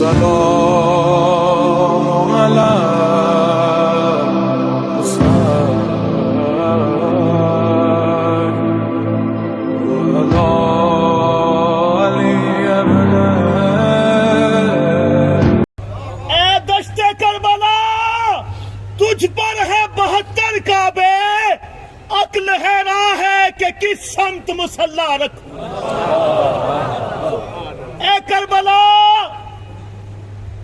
والسلام على تجھ پر ہے 72 کعبے، عقل حیران ہے کہ کس سمت مسلح رکھوں۔ اے کربلا،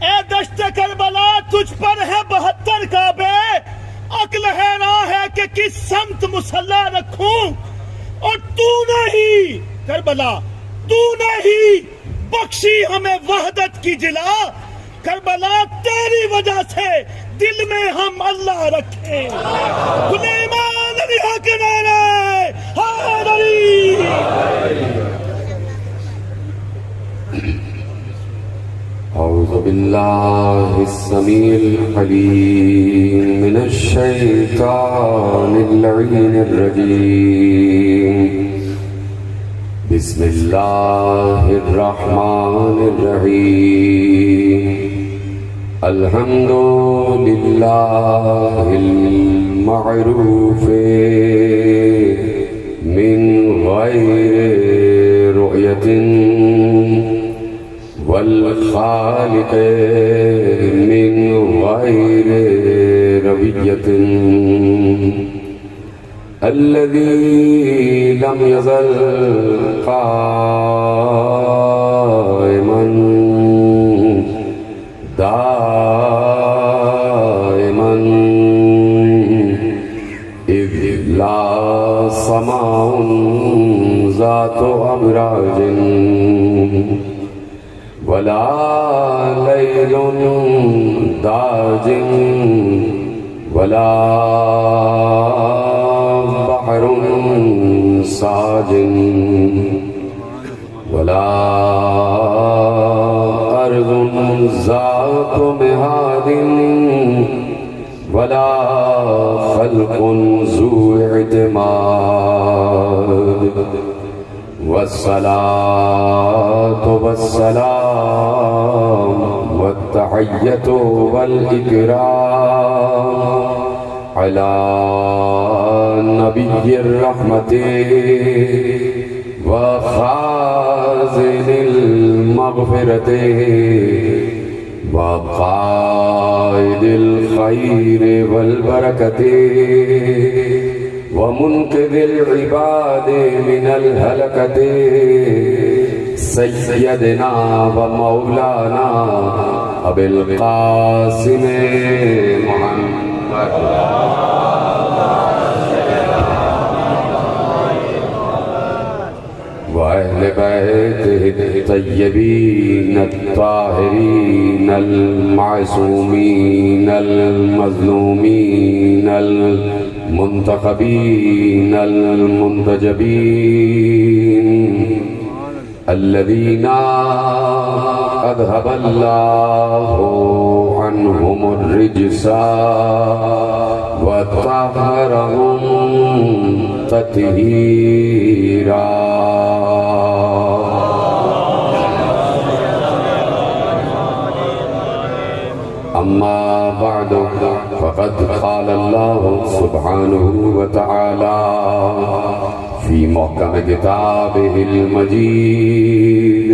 اے دشت کربلا، تجھ پر ہے 72 کعبے، عقل حیران ہے کہ کس سمت مسلح رکھوں۔ اور تو نے ہی کربلا، تو نے ہی بخشی ہمیں وحدت کی جلا۔ کربلا تیری وجہ سے دل میں ہم اللہ رکھیں۔ سلیمان علی حق نعرہ حیدری۔ اعوذ باللہ السمیع العلیم من الشیطان اللعین الرجیم۔ بسم اللہ الرحمن الرحیم۔ الحمد للہ المعروف من غیر رؤیت والخالق من غیر رویت، الذي لم يزل قائما دائما إذ لا سماء ذات أبراج ولا ليل داج ولا بحر ساج ولا أرض ذات مهاد ولا خلق ذو اعتماد، والصلاة والسلام والتحية والإكرام على نبي الرحمة وخازن المغفرة وقائد الخير والبركة ومنقذ العباد من الهلكة، سيدنا ومولانا أبي القاسم محمد وأهل بيته الطيبين الطاهرين المعصومين المظلومين المنتخبين المنتجبين، الذين أذهب الله عنهم الرجس وطهرهم تطهيرا۔ أما بعد فقد قال الله سبحانه وتعالى في محكم كتابه المجيد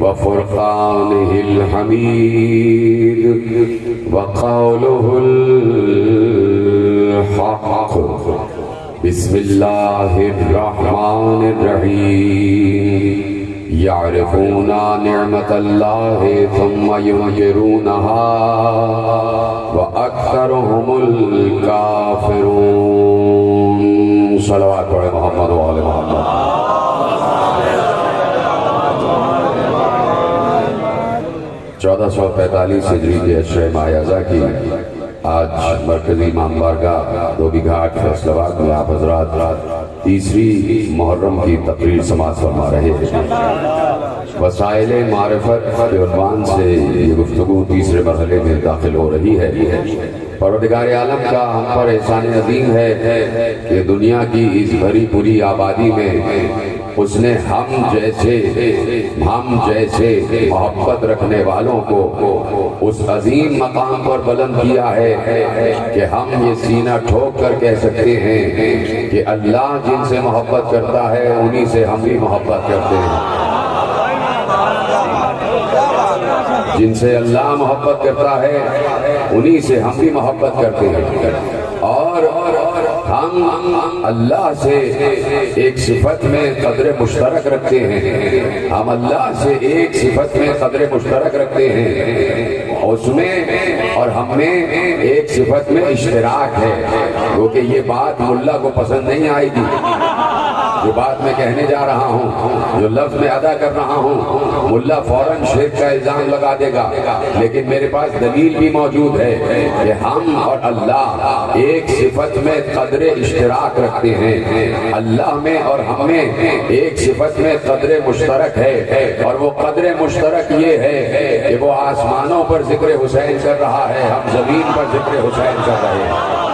وفرقانه الحميد وقوله الحق، بسم الله الرحمن الرحيم۔ يعرفون نعمة الله ثم ينكرونها وأكثرهم الكافرون۔ صلوات على محمد وآل محمد۔ 1445 ہجری کے اشرِ ماہ اعضا کی آج مرکزی امام بارگاہ دھوبی گھاٹ فیصل آباد میں آپ حضرات تیسری محرم کی تقریر سماعت فرما رہے ہیں۔ وسائل معرفت کے عنوان سے یہ گفتگو تیسرے مرحلے میں داخل ہو رہی ہے۔ پروردگار عالم کا ہم پر احسان عظیم ہے کہ دنیا کی اس بھری پوری آبادی میں اس نے ہم جیسے محبت رکھنے والوں کو اس عظیم مقام پر بلند کیا ہے کہ ہم یہ سینہ ٹھوک کر کہہ سکتے ہیں کہ اللہ جن سے محبت کرتا ہے انہی سے ہم بھی محبت کرتے ہیں۔ جن سے اللہ محبت کرتا ہے انہی سے ہم بھی محبت کرتے ہیں، اور ہم اللہ سے ایک صفت میں قدر مشترک رکھتے ہیں، ہم اللہ سے ایک صفت میں قدر مشترک رکھتے ہیں، اس میں اور ہم میں ایک صفت میں اشتراک ہے، کیونکہ یہ بات ملا کو پسند نہیں آئے گی۔ جو بات میں کہنے جا رہا ہوں، جو لفظ میں ادا کر رہا ہوں، ملا فوراً شرک کا الزام لگا دے گا، لیکن میرے پاس دلیل بھی موجود ہے کہ ہم اور اللہ ایک صفت میں قدر اشتراک رکھتے ہیں، اللہ میں اور ہم میں ایک صفت میں قدر مشترک ہے، اور وہ قدر مشترک یہ ہے کہ وہ آسمانوں پر ذکر حسین کر رہا ہے، ہم زمین پر ذکر حسین کر رہے ہیں۔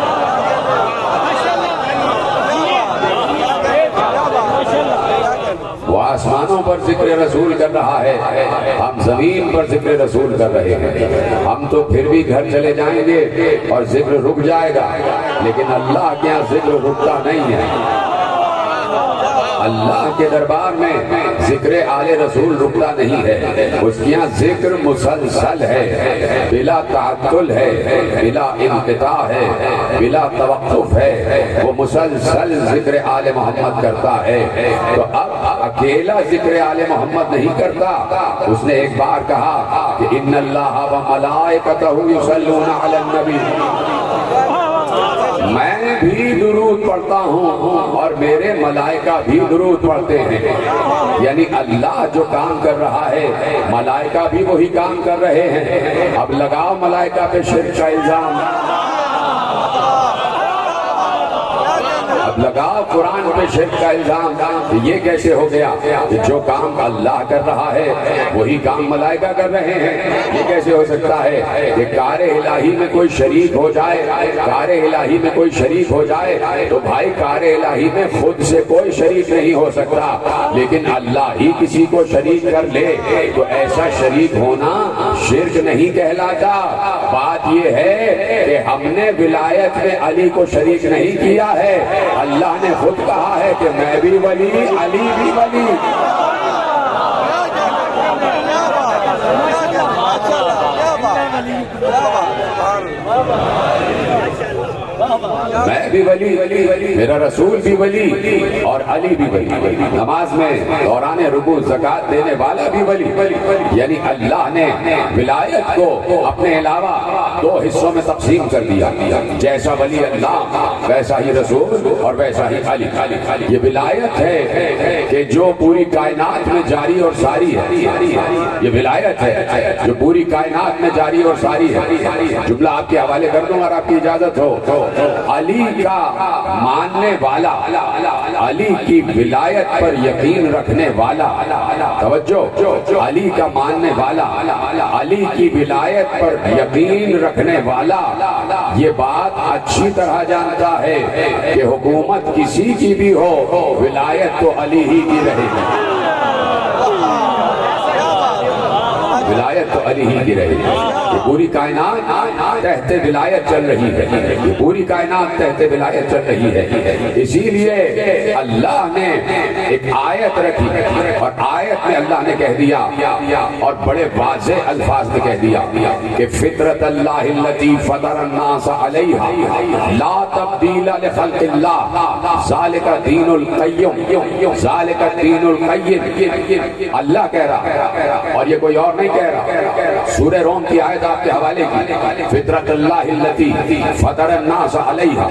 وہ آسمانوں پر ذکر رسول کر رہا ہے، ہم زمین پر ذکر رسول کر رہے ہیں۔ ہم تو پھر بھی گھر چلے جائیں گے اور ذکر رک جائے گا، لیکن اللہ کے یہاں ذکر رکتا نہیں ہے۔ اللہ کے دربار میں ذکر آل رسول رکتا نہیں ہے، اس کے یہاں ذکر مسلسل ہے، بلا تعطل ہے، بلا انقطاع ہے، بلا توقف ہے، وہ مسلسل ذکر آل محمد کرتا ہے۔ تو اب اکیلا ذکر آل محمد نہیں کرتا، اس نے ایک بار کہا کہ ان اللہ و ملائکتہ یصلون علی النبی، میں بھی درود پڑھتا ہوں اور میرے ملائکہ بھی درود پڑھتے ہیں، یعنی اللہ جو کام کر رہا ہے ملائکہ بھی وہی کام کر رہے ہیں۔ اب لگاؤ ملائکہ پہ شرک کا الزام، اب لگاؤ قرآن پہ شرک کا الزام، یہ کیسے ہو گیا کہ جو کام اللہ کر رہا ہے وہی کام ملائکہ کر رہے ہیں؟ یہ کیسے ہو سکتا ہے کہ کار الہی میں کوئی شریک ہو جائے، کار الہی میں کوئی شریک ہو جائے تو بھائی کار الہی میں خود سے کوئی شریک نہیں ہو سکتا، لیکن اللہ ہی کسی کو شریک کر لے تو ایسا شریک ہونا شرک نہیں کہلاتا۔ بات یہ ہے کہ ہم نے ولایت میں علی کو شریک نہیں کیا ہے، اللہ نے خود کہا ہے کہ میں بھی ولی، علی بھی ولی۔ میں بھی ولی، میرا رسول بھی ولی اور علی بھی ولی، نماز میں دوران رکوع زکوٰۃ دینے والا بھی ولی، یعنی اللہ نے ولایت کو اپنے علاوہ دو حصوں میں تقسیم کر دیا، جیسا ولی اللہ ویسا ہی رسول اور ویسا ہی علی۔ یہ ولایت ہے کہ جو پوری کائنات میں جاری اور ساری ہے، یہ ولایت ہے جو پوری کائنات میں جاری اور ساری ہے۔ جملہ آپ کے حوالے کر دوں اگر آپ کی اجازت ہو۔ علی کا ماننے والا، علی کی ولایت پر یقین رکھنے والا، توجہ، علی کا ماننے والا، علی کی ولایت پر یقین رکھنے والا یہ بات اچھی طرح جانتا ہے کہ حکومت کسی کی بھی ہو ولایت تو علی ہی کی رہے گی، ولایت تو علی ہی کی رہے گی۔ یہ پوری کائنات تحت ولایت چل رہی ہے، یہ پوری کائنات تحت ولایت چل رہی ہے۔ اسی لیے اللہ نے ایک آیت رکھی اور آیت میں اللہ نے کہہ دیا اور بڑے واضح الفاظ میں کہہ دیا کہ فطرت اللہ التی فطر الناس علیہا لا تبدیل لخلق اللہ ذالک دین القیم، ذالک دین القیم، اللہ کہہ رہا ہے اور یہ کوئی اور نہیں کہہ رہا۔ سورہ روم کی آیت آپ کے حوالے کی، فطرت اللہ التی فطر الناس علیہا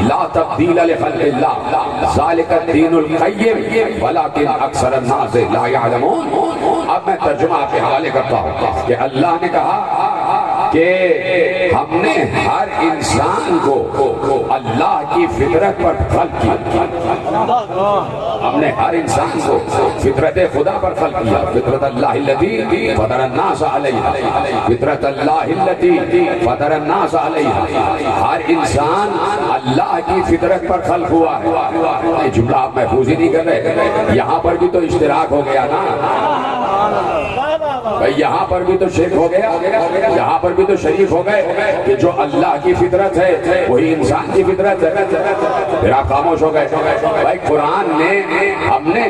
لا تبدیل لخلق اللہ ذالک الدین القیم ولکن اکثر الناس لا یعلمون۔ اب میں ترجمہ آپ کے حوالے کرتا ہوں کہ اللہ نے کہا کہ ہم نے ہر انسان کو اللہ کی فطرت پر خلق کیا. ہم نے ہر انسان کو فطرت خدا پر خلق کیا. فطرت اللہ الذی فطر الناس علیہا. فطرت اللہ الذی فطر الناس علیہا. ہر انسان اللہ کی فطرت پر خلق ہوا ہے. یہ جملہ آپ محفوظ ہی نہیں کر رہے. یہاں پر بھی تو اشتراک ہو گیا نا بھائی, یہاں پر بھی تو شرک ہو گیا, یہاں پر بھی تو شریف ہو گئے کہ جو اللہ کی فطرت ہے وہی انسان کی فطرت ہے. پھر آپ خاموش ہو گئے. بھائی قرآن نے ہم نے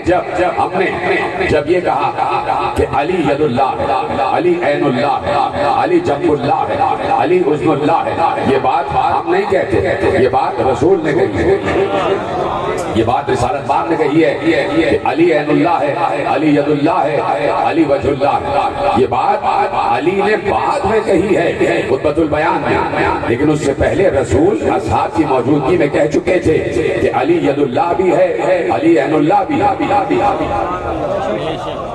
جب یہ کہا کہ علی ید اللہ ہے, علی عین اللہ ہے, علی جنب اللہ ہے, علی حسن اللہ ہے, یہ بات ہم نہیں کہتے, یہ بات رسول نے کہی ہے, یہ بات رسالت باب نے کہی ہے کہ علی عین اللہ ہے, علی ید اللہ ہے, علی وجہ اللہ ہے. یہ بات علی نے بعد میں کہی ہے خطبۃ البیان میں, لیکن اس سے پہلے رسول اصحاب کی موجودگی میں کہہ چکے تھے کہ علی ید اللہ بھی ہے, علی عین اللہ بھی ہے.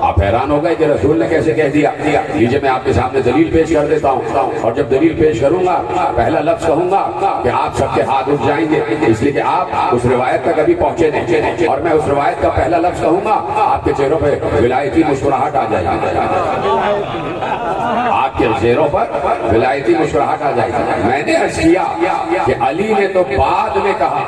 آپ حیران ہو گئے کہ رسول نے کیسے کہہ دیا. لیجئے میں آپ کے سامنے دلیل پیش کر دیتا ہوں, اور جب دلیل پیش کروں گا پہلا لفظ کہوں گا کہ آپ سب کے ہاتھ اٹھ جائیں گے, اس لیے کہ آپ اس روایت تک ابھی پہنچے نہیں, اور میں اس روایت کا پہلا لفظ کہوں گا آپ کے چہروں پہ ولایتی مسکراہٹ آ جائے گی, آپ کے چہروں پر ولایتی مسکراہٹ آ جائے گی. میں نے عرض کیا کہ علی نے تو بعد میں کہا,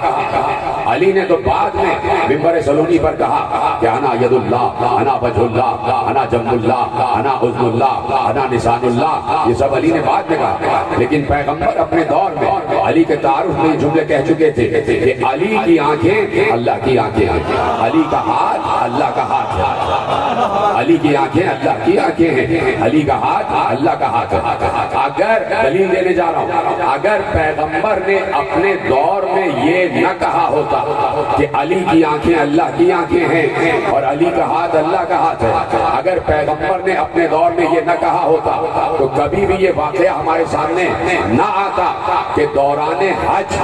علی نے تو بعد میں منبر سلونی پر کہا کہ انا ید اللہ, انا وجہ اللہ, انا جنب اللہ, انا حسن اللہ, انا نشان اللہ. یہ سب علی نے بعد میں کہا, لیکن پیغمبر اپنے دور میں علی کے تعارف میں یہ جملے کہہ چکے تھے کہ علی کی آنکھیں اللہ کی آنکھیں ہیں, علی کا ہاتھ اللہ کا ہاتھ ہے, علی کی آنکھیں اللہ کی آنکھیں ہیں, علی کا ہاتھ اللہ کا ہاتھ ہے. اگر دلیل دینے جا رہا ہوں, اگر پیغمبر نے اپنے دور میں یہ نہ کہا ہوتا کہ علی کی آنکھیں اللہ کی آنکھیں ہیں اور علی کا ہاتھ اللہ کا ہاتھ ہے, اگر پیغمبر نے اپنے دور میں یہ نہ کہا ہوتا تو کبھی بھی یہ واقعہ ہمارے سامنے نہ آتا کہ دوران حج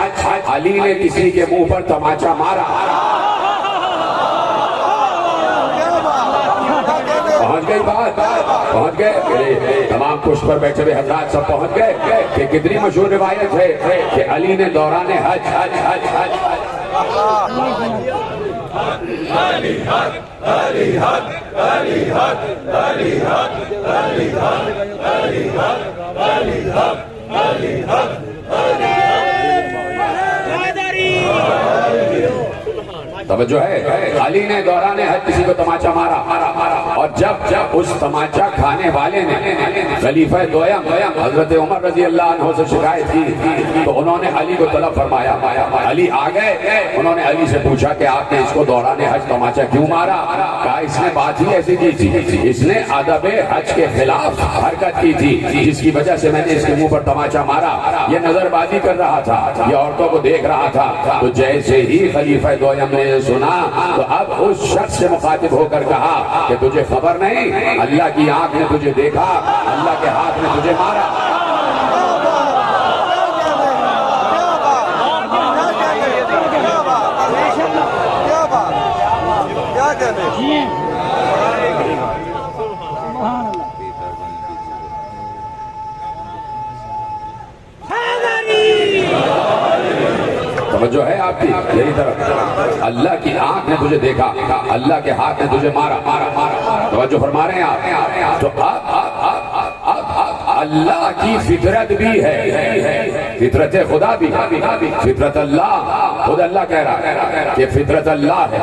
علی نے کسی کے منہ پر تماچا مارا. پہنچ گئی بات, پہنچ گئے تمام پشت پر بیٹھے ہوئے حضرات سب پہنچ گئے کہ کتنی مشہور روایت ہے کہ علی نے دوران حج توجہ ہے, علی نے دوران حج کسی کو تماچا مارا, اور جب اس تماچا کھانے والے نے خلیفہ دویم حضرت عمر رضی اللہ عنہ سے شکایت کی تو انہوں نے علی کو طلب فرمایا. علی آ گئے, انہوں نے علی سے پوچھا کہ آپ نے اس کو دوران حج تماچا کیوں مارا؟ کہا اس نے بات ہی ایسی کی تھی, اس نے ادب حج کے خلاف حرکت کی تھی جس کی وجہ سے میں نے اس کے منہ پر تماچا مارا. یہ نظر بازی کر رہا تھا, یہ عورتوں کو دیکھ رہا تھا. تو جیسے ہی خلیفہ دویم نے سنا تو اب اس شخص سے مخاطب ہو کر کہا کہ تجھے خبر نہیں, اللہ کی آنکھ نے تجھے دیکھا, اللہ کے ہاتھ نے تجھے مارا. توجہ ہے آپ کی یہی طرف, اللہ کی آنکھ نے تجھے دیکھا, اللہ کے ہاتھ نے تجھے مارا. توجہ فرما رہے ہیں آپ. تو اللہ کی فطرت بھی ہے, فطرت خدا بھی, فطرت اللہ, خود اللہ کہہ رہا ہے کہ فطرت اللہ ہے.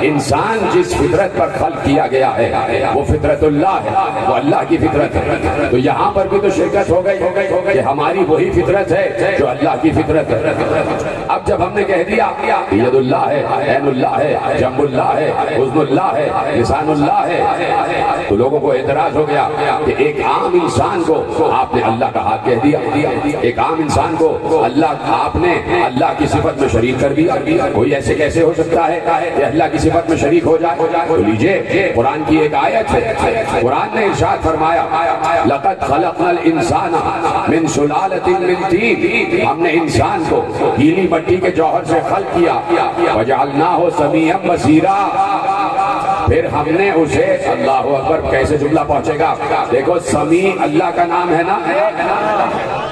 انسان جس فطرت پر خلق کیا گیا ہے وہ فطرت اللہ ہے, وہ اللہ کی فطرت ہے. تو یہاں پر بھی تو شرکت ہو گئی کہ ہماری وہی فطرت ہے جو اللہ کی فطرت ہے. اب جب ہم نے کہہ دیا ید اللہ ہے, عین اللہ ہے, جنب اللہ ہے, حسن اللہ ہے, لسان اللہ ہے, تو لوگوں کو اعتراض ہو گیا کہ ایک عام انسان کو آپ نے اللہ کا ہاتھ کہہ دیا, ایک عام انسان کو آپ نے اللہ کی صفت میں شریک کر دیا. کوئی ایسے کیسے ہو سکتا ہے کہ اللہ کی صفت میں شریک ہو جائے؟ تو لیجئے قرآن کی ایک آیت ہے, قرآن نے ارشاد فرمایا لقد خلقنا الانسان من سلالۃ من طین, ہم نے انسان کو گیلی مٹی کے جوہر سے خلق کیا, وجعلناہ سمیعا بصیرا, پھر ہم نے اسے اللہ اکبر کیسے جملہ پہنچے گا؟ دیکھو سمیع اللہ کا نام ہے نا،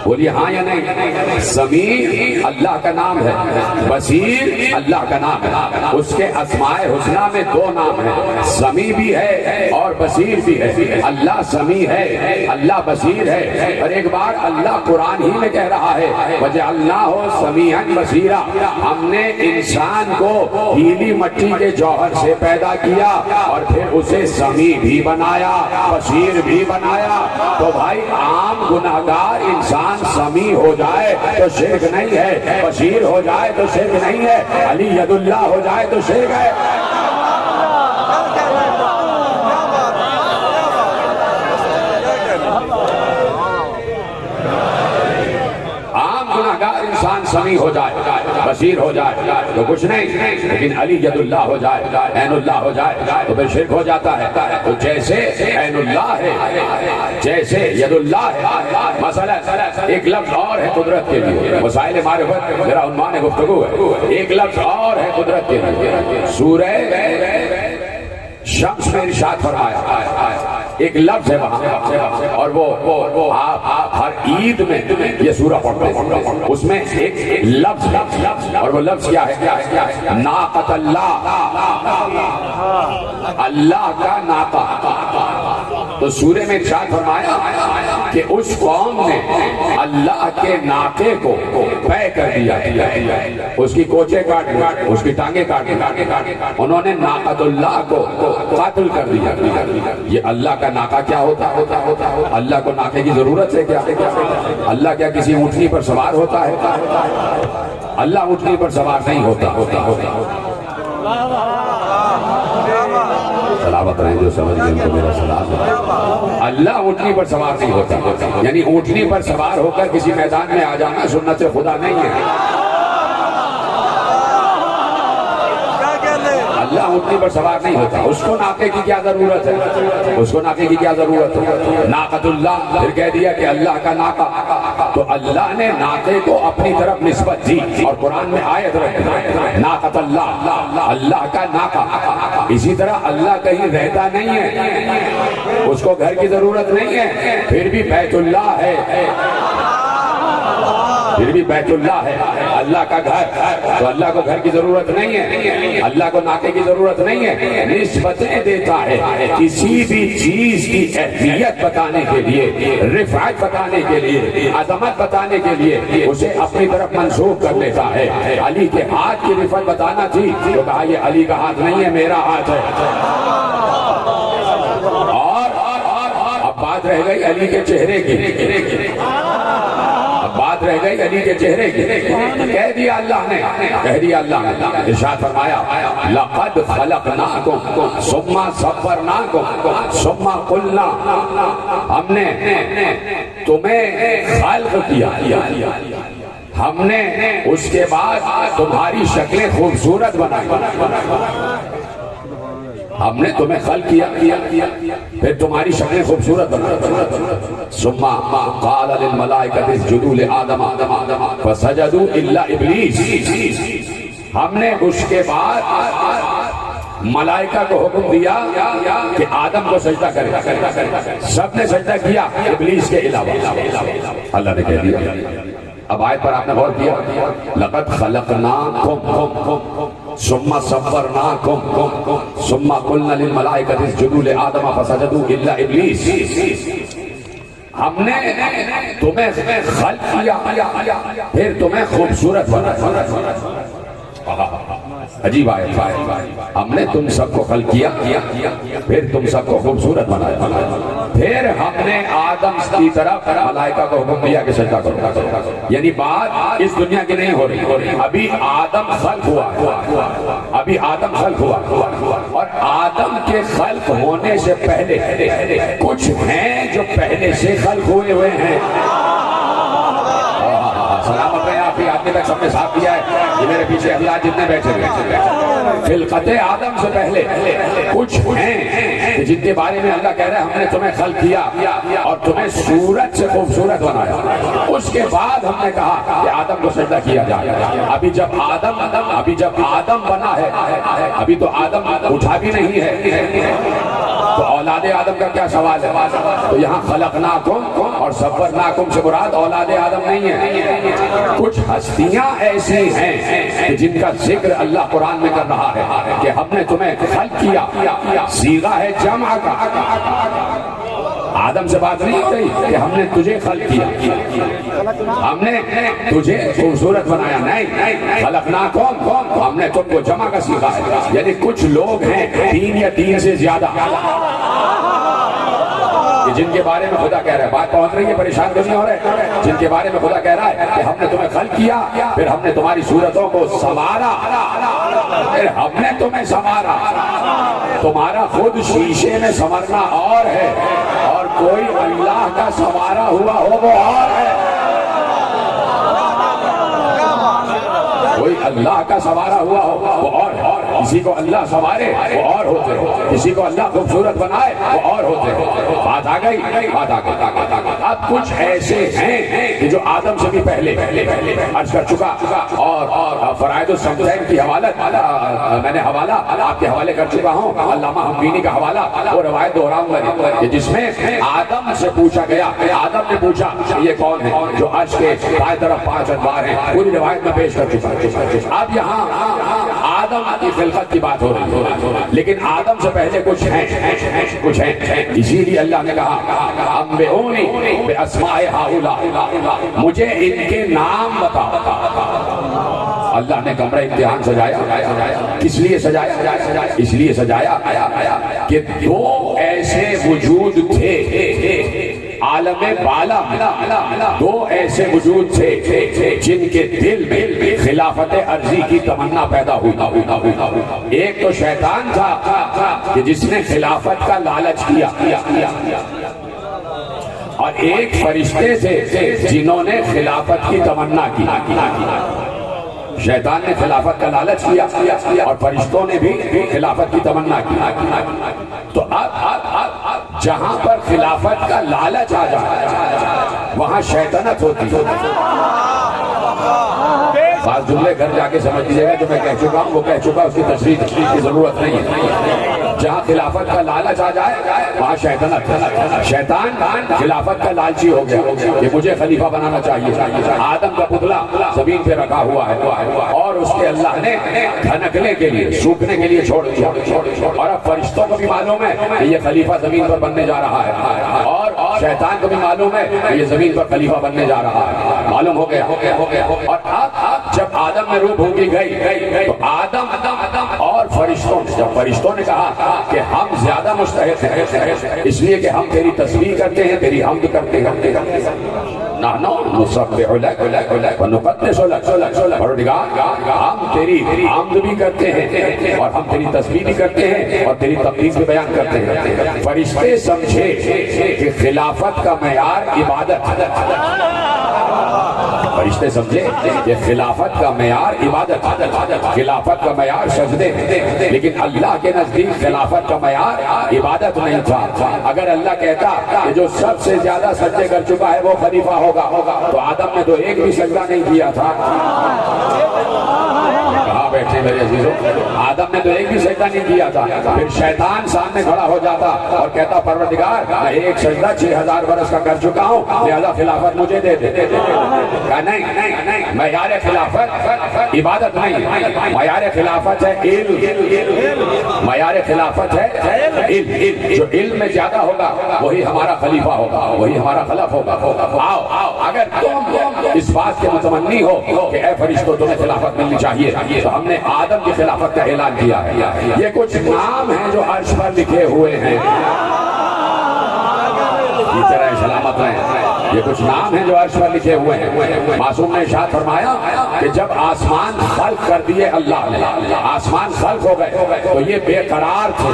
بولیے ہاں یا نہیں؟ سمیع اللہ کا نام ہے، بصیر اللہ کا نام ہے، اس کے اسماء حسنہ میں دو نام ہیں، سمیع بھی ہے اور بصیر بھی ہے۔ اللہ سمیع ہے، اللہ بصیر ہے، اور ایک بار اللہ قرآن ہی میں کہہ رہا ہے وَجَعَلْنَاهُ سَمِيعًا بَصِيرًا، ہم نے انسان کو گیلی مٹی کے جوہر سے پیدا کیا اور پھر اسے سمیع بھی بنایا، بصیر بھی بنایا۔ تو بھائی عام گناہگار انسان سمیع ہو جائے تو شرک نہیں ہے، بصیر ہو جائے تو شرک نہیں ہے، علی ید اللہ ہو جائے تو شرک ہے۔ گناہگار انسان سمیع ہو جائے، بصیر ہو جائے تو کچھ نہیں، لیکن علی ید اللہ ہو جائے، عین اللہ ہو جائے تو پھر شرک ہو جاتا ہے۔ تو جیسے عین اللہ ہے، جیسے ید اللہ ہے، مسئلہ ایک لفظ اور ہے قدرت کے لیے، مسائل معرفت میرا عنوان گفتگو ہے، ایک لفظ اور ہے قدرت کے لیے۔ سورہ شمس میں ارشاد فرمایا، ایک لفظ ہے وہاں، اور وہ آپ ہر عید میں یہ سورہ پڑھتے ہیں، اس میں ایک لفظ، اور وہ لفظ کیا ہے؟ ناقۃ اللہ، اللہ کا ناقہ۔ تو سورہ میں ارشاد فرمایا کہ اس قوم نے اللہ کے ناقے کو پے کر دیا، اس کی کوچے کاٹ دیا، اس کی ٹانگیں کاٹ دیا، انہوں نے ناقۃ اللہ کو قتل کر دیا۔ یہ اللہ کا ناقہ کیا ہوتا ہے؟ اللہ کو ناقے کی ضرورت ہے کیا؟ اللہ کیا کسی اونٹنی پر سوار ہوتا ہے؟ اللہ اونٹنی پر سوار نہیں ہوتا۔ سلامت رہیں جو سمجھ گئے ان کو میرا سلام ہے۔ اللہ اونٹنی پر سوار نہیں ہوتا، یعنی اونٹنی پر سوار ہو کر کسی میدان میں آ جانا سنت خدا نہیں ہے۔ اللہ اونٹنی پر سوار نہیں ہوتا، اس کو ناقے کی کیا ضرورت ہے؟ اس کو ناقے کی کیا ضرورت ہے؟ ناقۃ اللہ، پھر کہہ دیا کہ اللہ کا ناقہ، تو اللہ نے ناقے کو اپنی طرف نسبت دی اور قرآن میں آیت رکھی ناقۃ اللہ، اللہ کا ناقہ۔ اسی طرح اللہ کہیں رہتا نہیں ہے، اس کو گھر کی ضرورت نہیں ہے، پھر بھی بیت اللہ ہے، پھر بھی بیت اللہ ہے، اللہ کا گھر، تو اللہ کو گھر کی ضرورت نہیں ہے، اللہ کو ناقے کی ضرورت نہیں ہے۔ نسبتیں دیتا ہے کسی بھی چیز کی اہمیت بتانے کے لیے، رفعت بتانے کے لیے، عظمت بتانے کے لیے اسے اپنی طرف منسوب کر لیتا ہے۔ علی کے ہاتھ کی رفعت بتانا تھی تو کہا یہ علی کا ہاتھ نہیں ہے، میرا ہاتھ ہے۔ اور اب بات رہ گئی علی کے چہرے کی، بات رہ گئی علی کے چہرے کی۔ کہہ دیا اللہ نے، کہہ دیا اللہ نے، ارشاد فرمایا لَقَدْ خَلَقْنَاكُمْ ثُمَّ صَوَّرْنَاكُمْ ثُمَّ قُلْنَا، ہم نے تمہیں خلق کیا، ہم نے اس کے بعد تمہاری شکلیں خوبصورت بنائی، ہم نے تمہیں خلق کیا، پھر تمہاری شکلیں خوبصورت بنائی۔ ثم قال للملائکۃ اسجدوا لآدم فسجدوا الا ابلیس، ہم نے اس کے بعد ملائکہ کو حکم دیا کہ آدم کو سجدہ کرے، سب نے سجدہ کیا ابلیس کے علاوہ۔ اللہ نے کہہ دیا، اب آیت پر آپ نے غور کیا، لقد خلقناکم ثم صورناکم ثم قلنا للملائکۃ اسجدوا لآدم فسجدوا الا ابلیس، ہم نے تمہیں خلق کیا پھر تمہیں خوبصورت بنایا۔ عجیب آیت، ہم نے تم سب کو خلق کیا پھر تم سب کو خوبصورت بنایا، پھر ہم نے آدم کی طرف ملائکہ کو حکم دیا کہ سجدہ کرو۔ یعنی بات اس دنیا کی نہیں ہو رہی، ابھی آدم خلق ہوا، ابھی آدم خلق ہوا، اور آدم کے خلق ہونے سے پہلے کچھ ہیں جو پہلے سے خلق ہوئے ہیں۔ سلامت رہے آپ آگے تک سب نے ساتھ دیا ہے. یہ میرے پیچھے حضرات جتنے بیٹھے ہوئے خلقت آدم سے پہلے کچھ ہیں جن کے بارے میں اللہ کہہ رہا ہے ہم نے تمہیں خلق کیا اور تمہیں صورت سے خوبصورت بنایا. اس کے بعد ہم نے کہا کہ آدم کو سجدہ کیا جائے. ابھی جب آدم بنا ہے, ابھی تو آدم اٹھا بھی نہیں ہے, تو اولاد آدم کا کیا سوال ہے؟ تو یہاں خلقناکم اور صورناکم سے مراد اولاد آدم نہیں ہے. کچھ ہستیاں ایسی ہیں جن کا ذکر اللہ قرآن میں کر رہا ہے کہ ہم نے تمہیں خلق کیا. صیغہ ہے جمع کا. آدم سے بات نہیں ہو رہی کہ ہم نے تجھے خلق کیا, ہم نے تجھے خوبصورت بنایا. نہیں, خلقناکم ہم نے تم کو جمع کا سیکھا ہے. یعنی کچھ لوگ ہیں 3 یا 3 سے زیادہ جن کے بارے میں خدا کہہ رہا ہے, بات پہنچ رہی ہے, پریشان تو نہیں ہو رہے, جن کے بارے میں خدا کہہ رہا ہے کہ ہم نے تمہیں خلق کیا, پھر ہم نے تمہاری صورتوں کو سنوارا, پھر ہم نے تمہیں سنوارا. تمہارا خود شیشے میں سنورنا اور ہے, اور کوئی اللہ کا سنوارا ہوا ہو وہ اور ہے. کوئی اللہ کا سنوارا ہوا ہو وہ اور ہے. کسی کو اللہ سنوارے وہ اور ہوتے ہو, کسی کو اللہ خوبصورت بنائے وہ اور ہوتے ہو. بات آ گئی. اب کچھ ایسے ہیں کہ جو آدم سے بھی پہلے عرض کر چکا, اور فرائض الصمدین کی حوالت میں نے حوالہ آپ کے حوالے کر چکا ہوں. علامہ حمدینی کا حوالہ وہ روایت دہراؤں گا جس میں آدم سے پوچھا گیا. آدم نے پوچھا یہ کون ہے جو عرش کے بائیں طرف 5 ادوار ہیں. پوری روایت میں پیش کر چکا. اب یہاں آدم کی خلقت کی بات ہو رہی ہے, لیکن آدم سے پہلے کچھ ہیں. اسی لیے اللہ نے کہا انبئونی باسماء ہؤلاء, مجھے ان کے نام بتاؤ. اللہ نے کمرہ امتحان سجایا. کس لیے سجایا؟ اس لیے سجایا کہ 2 ایسے وجود تھے عالم بالا, 2 ایسے وجود تھے جن کے دل میں خلافت ارضی کی تمنا پیدا ہوئی. ایک تو شیطان تھا کہ جس نے خلافت کا لالچ کیا, اور ایک فرشتے تھے جنہوں نے خلافت کی تمنا کی. شیطان نے خلافت کا لالچ کیا اور فرشتوں نے بھی خلافت کی تمنا کی. تو اب جہاں پر خلافت کا لالچ آ جائے وہاں شیطنت ہوتی ہے. بعض جملے گھر جا کے سمجھ لیجیے گا, جو میں کہہ چکا ہوں وہ کہہ چکا, اس کی تشریح کی ضرورت نہیں ہے. جہاں خلافت کا لالچ آ جائے وہاں شیطنت. شیطان خلافت کا لالچی ہو گیا کہ مجھے خلیفہ بنانا چاہیے. آدم کا پتلا زمین پہ رکھا ہوا ہے اور اس کے اللہ نے دھنکنے کے لیے, سوکھنے کے لیے چھوڑ دیا. اور اب فرشتوں کو بھی معلوم ہے کہ یہ خلیفہ زمین پر بننے جا رہا ہے, اور شیطان کو بھی معلوم ہے کہ یہ زمین پر خلیفہ بننے جا رہا ہے. معلوم ہو گیا. اور اب جب آدم میں روح بھونگی گئی تو آدم اور فرشتوں نے کہا کہ ہم زیادہ مستحق ہیں, اس لیے کہ ہم تیری تسبیح کرتے ہیں, تیری حمد کرتے ہیں. نحن نسبح لک ونقدس لک, پروردگار ہم تیری حمد بھی کرتے ہیں اور ہم تیری تسبیح بھی کرتے ہیں اور تیری تقدیس بھی بیان کرتے ہیں. فرشتے سمجھے کہ خلافت کا معیار عبادت, فرشتے سمجھے کہ خلافت کا معیار عبادت, خلافت کا معیار سجدے, لیکن اللہ کے نزدیک خلافت کا معیار عبادت نہیں تھا. اگر اللہ کہتا کہ جو سب سے زیادہ سجدے کر چکا ہے وہ خلیفہ ہوگا, تو آدم نے تو ایک بھی سجدہ نہیں کیا تھا. کہاں بیٹھے میرے عزیزوں, آدم نے تو ایک بھی سجدہ نہیں کیا تھا. پھر شیطان سامنے کھڑا ہو جاتا اور کہتا پروردگار میں ایک سجدہ 6000 برس کا کر چکا ہوں, لہذا خلافت مجھے دے دے. نہیں, معیار خلافت عبادت نہیں, معیار خلافت ہے علم, معیار خلافت ہے علم. جو علم میں زیادہ ہوگا وہی ہمارا خلیفہ ہوگا, وہی ہمارا خلف ہوگا. آؤ اگر تم اس بات کے متمنی ہو کہ اے فرشتوں تمہیں خلافت ملنی چاہیے, تو ہم نے آدم کی خلافت کا اعلان کیا ہے. یہ کچھ نام ہیں جو عرش پر لکھے ہوئے ہیں, اس طرح سلامت رہیں. یہ کچھ نام ہیں جو عرش پر لکھے ہوئے ہیں. معصوم نے ارشاد فرمایا کہ جب آسمان خلق کر دیے اللہ نے, آسمان خلق ہو گئے تو یہ بے قرار تھے,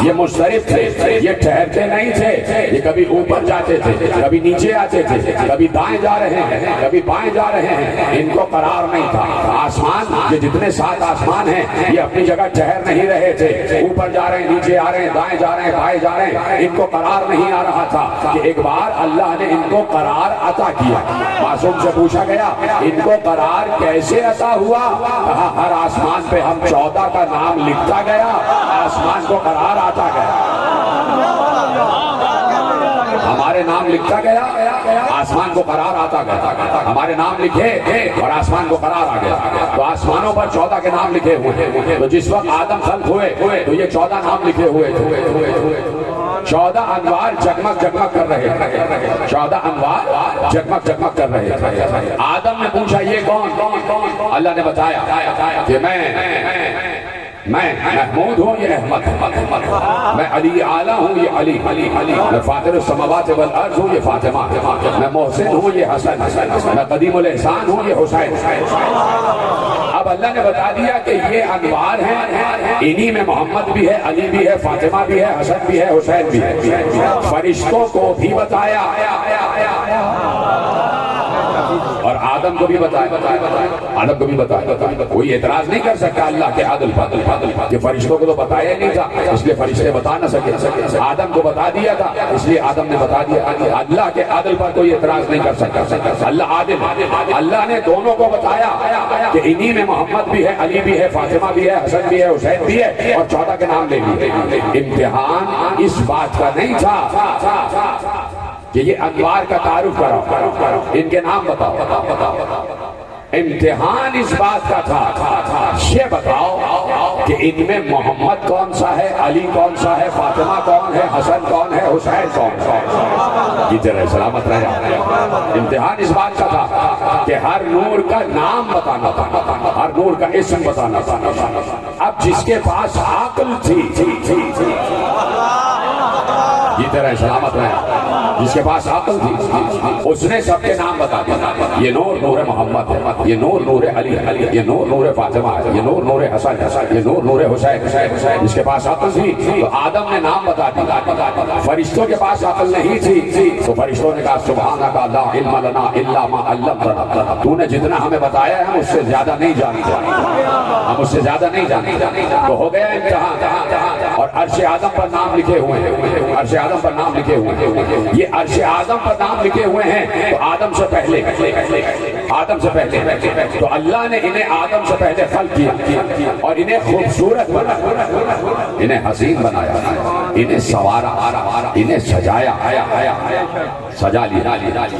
یہ مضطرب تھے, یہ ٹھہرتے نہیں تھے, یہ کبھی اوپر جاتے تھے, کبھی نیچے آتے تھے, کبھی دائیں جا رہے ہیں, کبھی بائیں جا رہے ہیں, ان کو قرار نہیں تھا. آسمان یہ جتنے 7 آسمان ہیں یہ اپنی جگہ ٹھہر نہیں رہے تھے, اوپر جا رہے ہیں, نیچے آ رہے ہیں, دائیں جا رہے ہیں, بائیں جا رہے ہیں, ان کو قرار نہیں آ رہا تھا کہ ایک بار اللہ نے ان کو قرار عطا کیا. معصوم سے پوچھا گیا ان کو قرار کیسے عطا ہوا؟ کہا ہر آسمان پہ ہم 14 کا نام لکھتا گیا, آسمان کو قرار آتا گیا. ہمارے نام لکھتا گیا, آسمان کو قرار آتا گیا. ہمارے نام لکھے اور آسمان کو قرار آ گیا. تو آسمانوں پر 14 کے نام لکھے ہوئے. تو جس وقت آدم خلق ہوئے تو یہ 14 نام لکھے ہوئے تھے. 14 انوار جگمگ جگمگ کر رہے تھے, 14 انوار جگمگ جگمگ کر رہے تھے. آدم نے پوچھا یہ کون؟ اللہ نے بتایا کہ میں محمود ہوں, یہ احمد ہے. میں علی اعلیٰ ہوں, یہ علی. میں فاطر السماوات والارض ہوں, یہ فاطمہ. میں محسن ہوں, یہ حسن. میں قدیم الاحسان ہوں, یہ حسین. اب اللہ نے بتا دیا کہ یہ انوار ہیں, انہی میں محمد بھی ہے, علی بھی ہے, فاطمہ بھی ہے, حسن بھی ہے, حسین بھی ہے. فرشتوں کو بھی بتایا اور آدم کو بھی بتایا. آدم کو بھی بتایا. کوئی اعتراض نہیں کر سکتا اللہ کے عدل پر کہ فرشتوں کو تو بتایا ہی نہیں تھا, اس لیے فرشتے بتا نہ سکے. آدم کو بتا دیا تھا, اس لیے آدم نے بتا دیا. اللہ کے عدل پر کوئی اعتراض نہیں کر سکتا. اللہ عادل. اللہ نے دونوں کو بتایا کہ انہی میں محمد بھی ہے, علی بھی ہے, فاطمہ بھی ہے, حسن بھی ہے, حسین بھی ہے, اور 14 کے نام لے لیے. امتحان اس بات کا نہیں تھا کہ یہ انوار کا تعارف کرو, ان کے نام بتاؤ. امتحان اس بات کا تھا یہ بتاؤ کہ ان میں محمد کون سا ہے, علی کون سا ہے, فاطمہ کون ہے, حسن کون ہے, حسین کون ہے. کی طرح سلامت رہے. امتحان اس بات کا تھا کہ ہر نور کا نام بتانا تھا, ہر نور کا اسم بتانا تھا. اب جس کے پاس عقل تھی یہ طرح سلامت رہے, جس کے پاس عقل تھی اس نے سب کے نام بتا دیا. یہ نور نور محمد ہے, یہ نور نور علی, یہ نور نور فاطمہ ہے, یہ نور نور حسن, یہ نور نور حسین. جس کے پاس عقل تھی تو آدم نے نام بتا دیا. فرشتوں کے پاس عقل نہیں تھی تو فرشتوں نے کہا سبحانک لا علم لنا الا ما علمتنا, تو نے جتنا ہمیں بتایا ہے ہم اس سے زیادہ نہیں جانتے, ہم اس سے زیادہ نہیں جانتے. تو ہو گیا امتحان. اور عرش آدم پر نام لکھے ہوئے ہیں, عرش آدم پر نام لکھے ہوئے ہیں. یہ عرش آدم پر نام لکھے ہوئے ہیں تو آدم سے پہلے تو اللہ نے انہیں آدم سے پہلے خلق کیا اور انہیں خوبصورت بنایا, انہیں حسین بنایا, انہیں سوارا, انہیں سجایا, سجا لیا.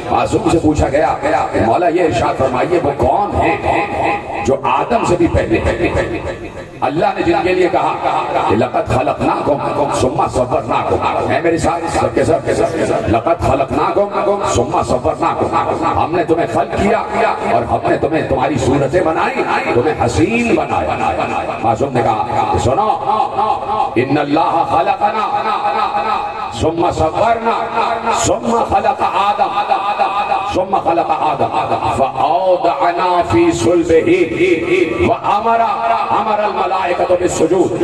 معصوم سے پوچھا گیا کہ مولا یہ ارشاد فرمائیے وہ کون ہیں جو آدم سے بھی پہلے. اللہ نے جن کے لیے کہا لقد خلقناکم ثم صورناکم, ہے میرے ساتھ سب کے سب, لقد خلقناکم ثم صورناکم, ہم نے تمہیں خلق کیا اور ہم نے تمہیں تمہاری صورتیں بنائی, تمہیں حسین بنایا. معصوم نے کہا سنو, ان اللہ خلقنا ثم صورنا ثم خلق آدم فاودعنا فی صلبہ وامر الملائکۃ بالسجود.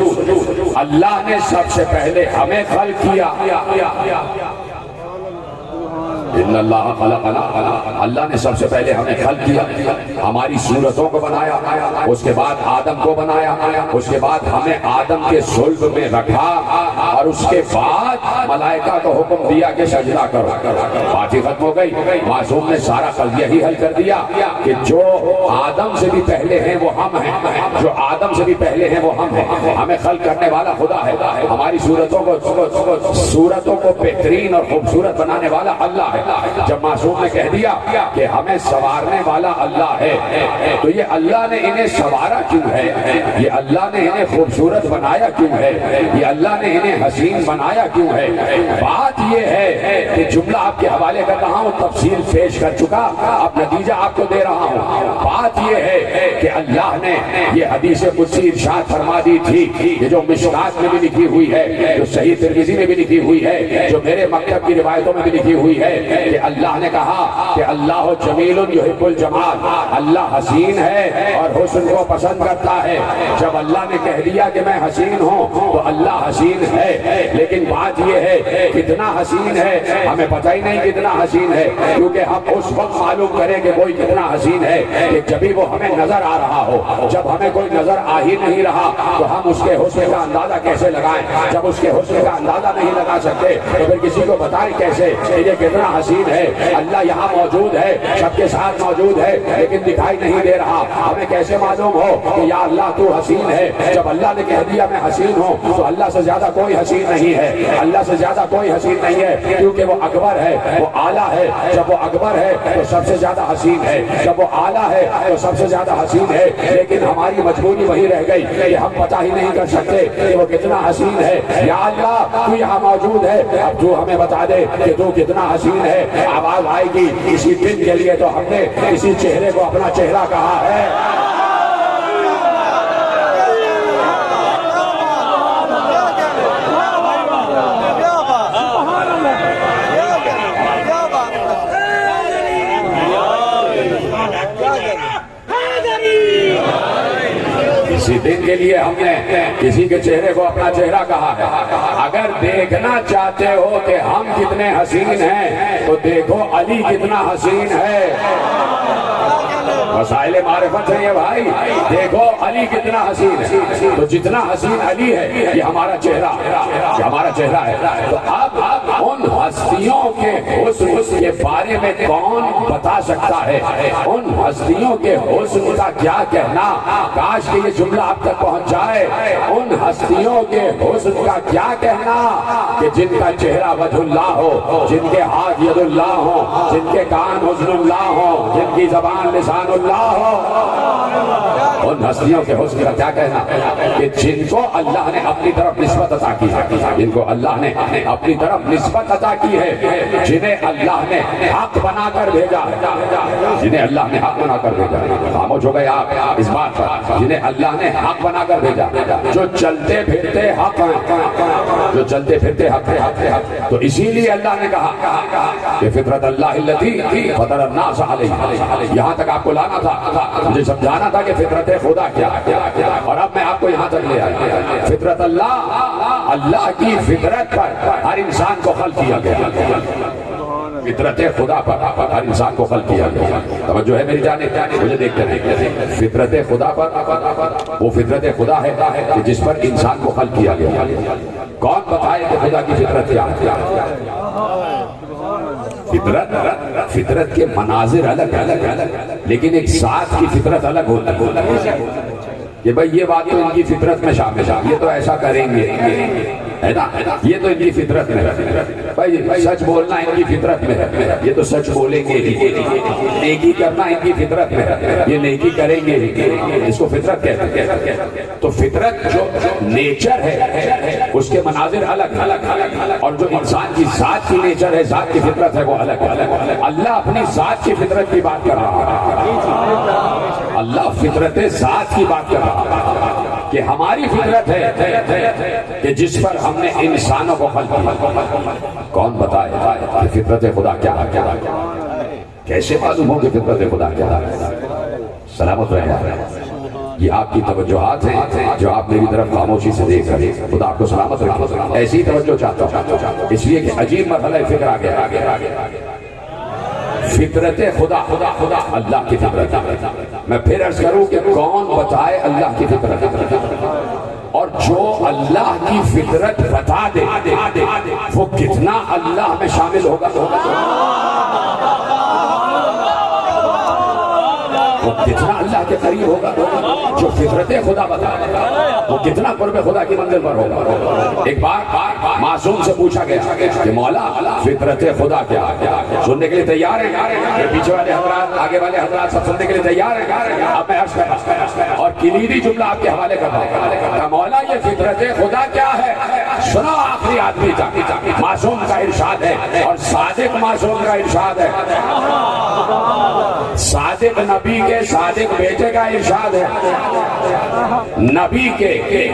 اللہ نے سب سے پہلے ہمیں خلق کیا. ان اللہ خلقنا, اللہ نے سب سے پہلے ہمیں خلق کیا, ہماری صورتوں کو بنایا, اس کے بعد آدم کو بنایا, اس کے بعد ہمیں آدم کے صلب میں رکھا اور اس کے بعد ملائکہ کو حکم دیا کہ سجدہ کرو. بات ہی ختم ہو گئی. معصوم نے سارا قضیہ ہی حل کر دیا کہ جو آدم سے بھی پہلے ہیں وہ ہم ہیں, جو آدم سے بھی پہلے ہیں وہ ہم ہیں. ہمیں خلق کرنے والا خدا ہے, ہماری صورتوں کو بہترین اور خوبصورت بنانے والا اللہ ہے. جب معصوم نے کہہ دیا کہ ہمیں سوارنے والا اللہ ہے تو یہ اللہ نے انہیں سوارا کیوں ہے, یہ اللہ نے انہیں خوبصورت بنایا کیوں ہے, یہ اللہ نے انہیں حسین بنایا کیوں ہے. بات یہ ہے کہ جملہ آپ کے حوالے کر رہا ہوں, تفصیل پیش کر چکا, اب نتیجہ آپ کو دے رہا ہوں. بات یہ ہے کہ اللہ نے یہ حدیث قدسی ارشاد فرما دی تھی, یہ جو مشکات میں بھی لکھی ہوئی ہے, جو صحیح ترمذی میں بھی لکھی ہوئی ہے, جو میرے مکتب کی روایتوں میں بھی لکھی ہوئی ہے, کہ اللہ نے کہا کہ اللہ جمیل یحب الجمال، اللہ حسین ہے اور حسن کو پسند کرتا ہے۔ جب اللہ نے کہہ دیا کہ میں حسین ہوں تو اللہ حسین ہے، لیکن بات یہ ہے کتنا حسین ہے ہمیں پتہ ہی نہیں کتنا حسین ہے، کیونکہ ہم اس وقت معلوم کریں کہ کوئی کتنا حسین ہے کہ جبھی وہ ہمیں نظر آ رہا ہو۔ جب ہمیں کوئی نظر آ ہی نہیں رہا تو ہم اس کے حسن کا اندازہ کیسے لگائیں؟ جب اس کے حسن کا اندازہ نہیں لگا سکتے تو پھر کسی کو بتائیں کیسے کہ یہ کتنا حسین ہے؟ اللہ یہاں موجود ہے، سب کے ساتھ موجود ہے، لیکن دکھائی نہیں دے رہا۔ ہمیں کیسے معلوم ہو کہ یا اللہ تو حسین ہے؟ جب اللہ نے کہہ دیا میں حسین ہوں تو اللہ سے زیادہ کوئی حسین نہیں ہے، اللہ سے زیادہ کوئی حسین نہیں ہے، کیونکہ وہ اکبر ہے، وہ اعلیٰ ہے۔ جب وہ اکبر ہے تو سب سے زیادہ حسین ہے، جب وہ اعلیٰ ہے تو سب سے زیادہ حسین ہے۔ لیکن ہماری مجبوری وہی رہ گئی کہ ہم پتہ ہی نہیں کر سکتے کہ وہ کتنا حسین ہے۔ یا اللہ تو یہاں موجود ہے، اب تو ہمیں بتا دے کہ تو کتنا حسین ہے۔ آواز آئے گی اسی دن کے لیے تو ہم نے اسی چہرے کو اپنا چہرہ کہا ہے۔ اسی دن کے لیے ہم نے کسی کے چہرے کو اپنا چہرہ کہا ہے۔ اگر دیکھنا چاہتے ہو کہ ہم کتنے حسین ہیں تو دیکھو علی کتنا حسین ہے۔ وسائل معرفت ہے یہ بھائی، دیکھو علی کتنا حسین ہے۔ تو جتنا حسین علی ہے یہ ہمارا چہرہ، یہ ہمارا چہرہ ہے۔ تو اب ان ہستیوں کے حسن کے بارے میں کون بتا سکتا ہے؟ ان ہستیوں کے حسن کا کیا کہنا؟ کاش کہ یہ جملہ آپ تک پہنچ جائے۔ ان ہستیوں کے حسن کا کیا کہنا کہ جن کا چہرہ وجہ اللہ ہو، جن کے ہاتھ ید اللہ ہو، جن کے کان حسن اللہ ہو، جن کی زبان لسان اللہ ہو۔ ان ہستیوں کے حسن کا کیا کہنا کہ جن کو اللہ نے اپنی طرف نسبت عطا کی ہے، جن کو اللہ نے اپنی طرف نسبت عطا کی ہے، جنہیں اللہ نے حق بنا کر بھیجا ہے، جنہیں اللہ نے حق بنا کر بھیجا ہے۔ خاموش ہو گئے آپ اس بات پر، جنہیں اللہ نے حق بنا کر بھیجا، جو چلتے پھرتے حق ہیں، جو چلتے پھرتے حق ہیں۔ تو اسی لیے اللہ نے کہا کہ فطرت اللہ التی فطر الناس علیہ۔ یہاں تک آپ کو لانا تھا، مجھے سمجھانا تھا کہ فطرت خدا کیا، اور اب میں آپ کو یہاں تک لے آیا۔ فطرت اللہ کی فطرت پر ہر انسان کو خلق کیا گیا، فطرت خدا پر ہر انسان کو خلق کیا گیا۔ توجہ ہے میری جانب، مجھے دیکھتے رہیے۔ فطرت خدا پر وہ فطرت خدا ہے کہ جس پر انسان کو خلق کیا گیا۔ کون بتائے کہ خدا کی فطرت کیا ہے؟ فطرت کے مناظر الگ الگ، لیکن ایک ذات کی فطرت الگ ہوتی ہے کہ بھئی یہ بات تو ان کی فطرت میں شامل ہے، یہ تو ایسا کریں گے، ہے نا، یہ تو ان کی فطرت میں ہے۔ بھئی سچ بولنا ان کی فطرت میں ہے، یہ تو سچ بولیں گے ہی۔ نیکی کرنا ان کی فطرت میں ہے، یہ نیکی کریں گے ہی، اس کو فطرت کہتے ہیں۔ تو فطرت جو نیچر ہے اس کے مناظر الگ الگ، اور جو انسان کی ذات کی نیچر ہے، ذات کی فطرت ہے، وہ الگ الگ۔ اللہ اپنی ذات کی فطرت کی بات کر رہا ہے، اللہ فطرت ذات کی بات کر رہا ہے کہ ہماری فطرت ہے کہ جس پر ہم نے انسانوں کو خلق کیا۔ کون بتائے کہ فطرت خدا کیا ہے؟ کیسے معلوم ہو کہ فطرت خدا کیا ہے؟ سلامت رہے۔ یہ آپ کی توجہات ہیں جو آپ میری طرف خاموشی سے دیکھ رہے ہیں، خدا آپ کو سلامت رکھے۔ ایسی توجہ چاہتا ہوں، اس لیے کہ عجیب مرحلہ فکر آ گیا۔ فطرت خدا اللہ کی فطرت۔ میں پھر عرض کروں کہ کون بتائے اللہ کی فطرت؟ اور جو اللہ کی فطرت بتا دے وہ کتنا اللہ میں شامل ہوگا، وہ کتنا اللہ کے قریب ہوگا۔ جو فطرت خدا بتا وہ کتنا قرب خدا کی منزل پر ہوگا۔ ایک بار معصوم سے پوچھا گیا کہ مولا فطرت خدا کیا ہے؟ سننے کے لیے تیار ہیں؟ پیچھے والے حضرات، آگے والے حضرات سب سننے کے لیے تیار ہیں؟ اب میں عرض کرتا اور کلیدی جملہ آپ کے حوالے کر رہا ہوں۔ مولا یہ فطرت خدا کیا ہے؟ سنا آخری آدمی کا معصوم کا ارشاد ہے، اور صادق معصوم کا ارشاد ہے، صادق نبی کے صادق بیٹے کا ارشاد ہے نبی کے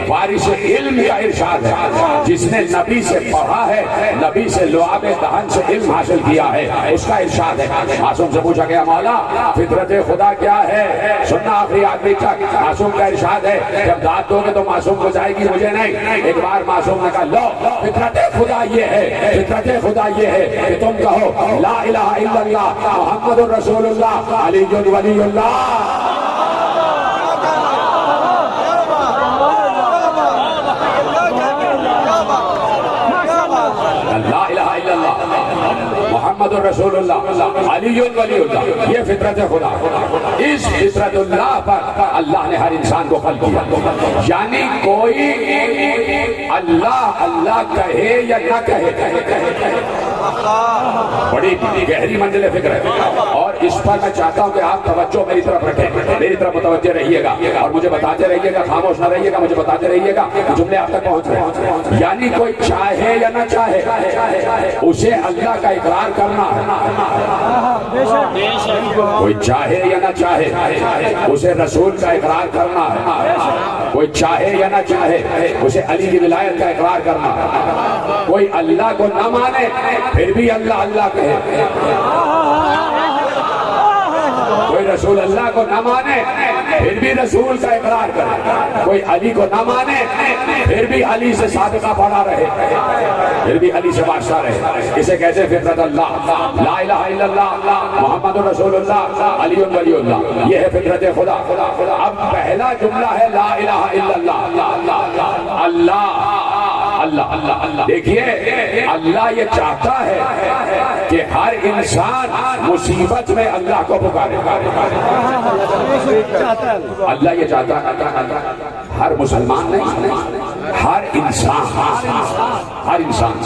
وارث علم کا ارشاد ہے، جس نے نبی سے پڑھا ہے، نبی سے لعاب دہن سے علم حاصل کیا ہے، اس کا ارشاد ہے۔ معصوم سے پوچھا گیا مولا فطرت خدا کیا ہے؟ سننا آخری آدمی تک معصوم کا ارشاد ہے جب داد دو گے تو معصوم کو جائے گی، مجھے نہیں۔ ایک بار معصوم نے کہا لو فطرت خدا یہ ہے، فطرت خدا یہ ہے کہ تم کہو لا الہ الا اللہ محمد الرسول اللہ علی ولی اللہ۔ لا الہ الا اللہ محمد الرسول اللہ علی ولی اللہ، یہ فطرت خدا۔ اس فطرت اللہ پر اللہ نے ہر انسان کو خلق کیا، یعنی کوئی اللہ اللہ کہے یا نہ کہے، بڑی گہری منزل فکر ہے، اور اس پر میں چاہتا ہوں کہ آپ توجہ میری طرف رکھیں، میری طرف متوجہ رہیے گا اور مجھے بتاتے رہیے گا، خاموش نہ رہیے گا، مجھے بتاتے رہیے گا کہ جملے آپ تک پہنچ رہے ہیں۔ یعنی کوئی چاہے یا نہ چاہے اسے اللہ کا اقرار کرنا ہے، کوئی چاہے یا نہ چاہے اسے رسول کا اقرار کرنا ہے، کوئی چاہے یا نہ چاہے اسے علی کی ولایت کا اقرار کرنا ہے، کوئی اللہ کو نہ مانے پھر بھی اللہ اللہ کہے، کوئی رسول اللہ کو نہ مانے پھر بھی رسول کا اقرار کرے، کوئی علی کو نہ مانے پھر بھی علی سے صادقہ پڑا رہے، پھر بھی علی سے بادشاہ رہے۔ اسے کہتے ہیں فطرت اللہ، لا الہ الا اللہ محمد رسول اللہ علی ولی اللہ، یہ ہے فطرت خدا۔ اب پہلا جملہ ہے لا الہ الا اللہ، اللہ اللہ اللہ اللہ۔ دیکھیے اللہ یہ چاہتا ہے کہ ہر انسان مصیبت میں اللہ کو پکارے، اللہ یہ چاہتا ہے ہر مسلمان نہیں، ہر انسان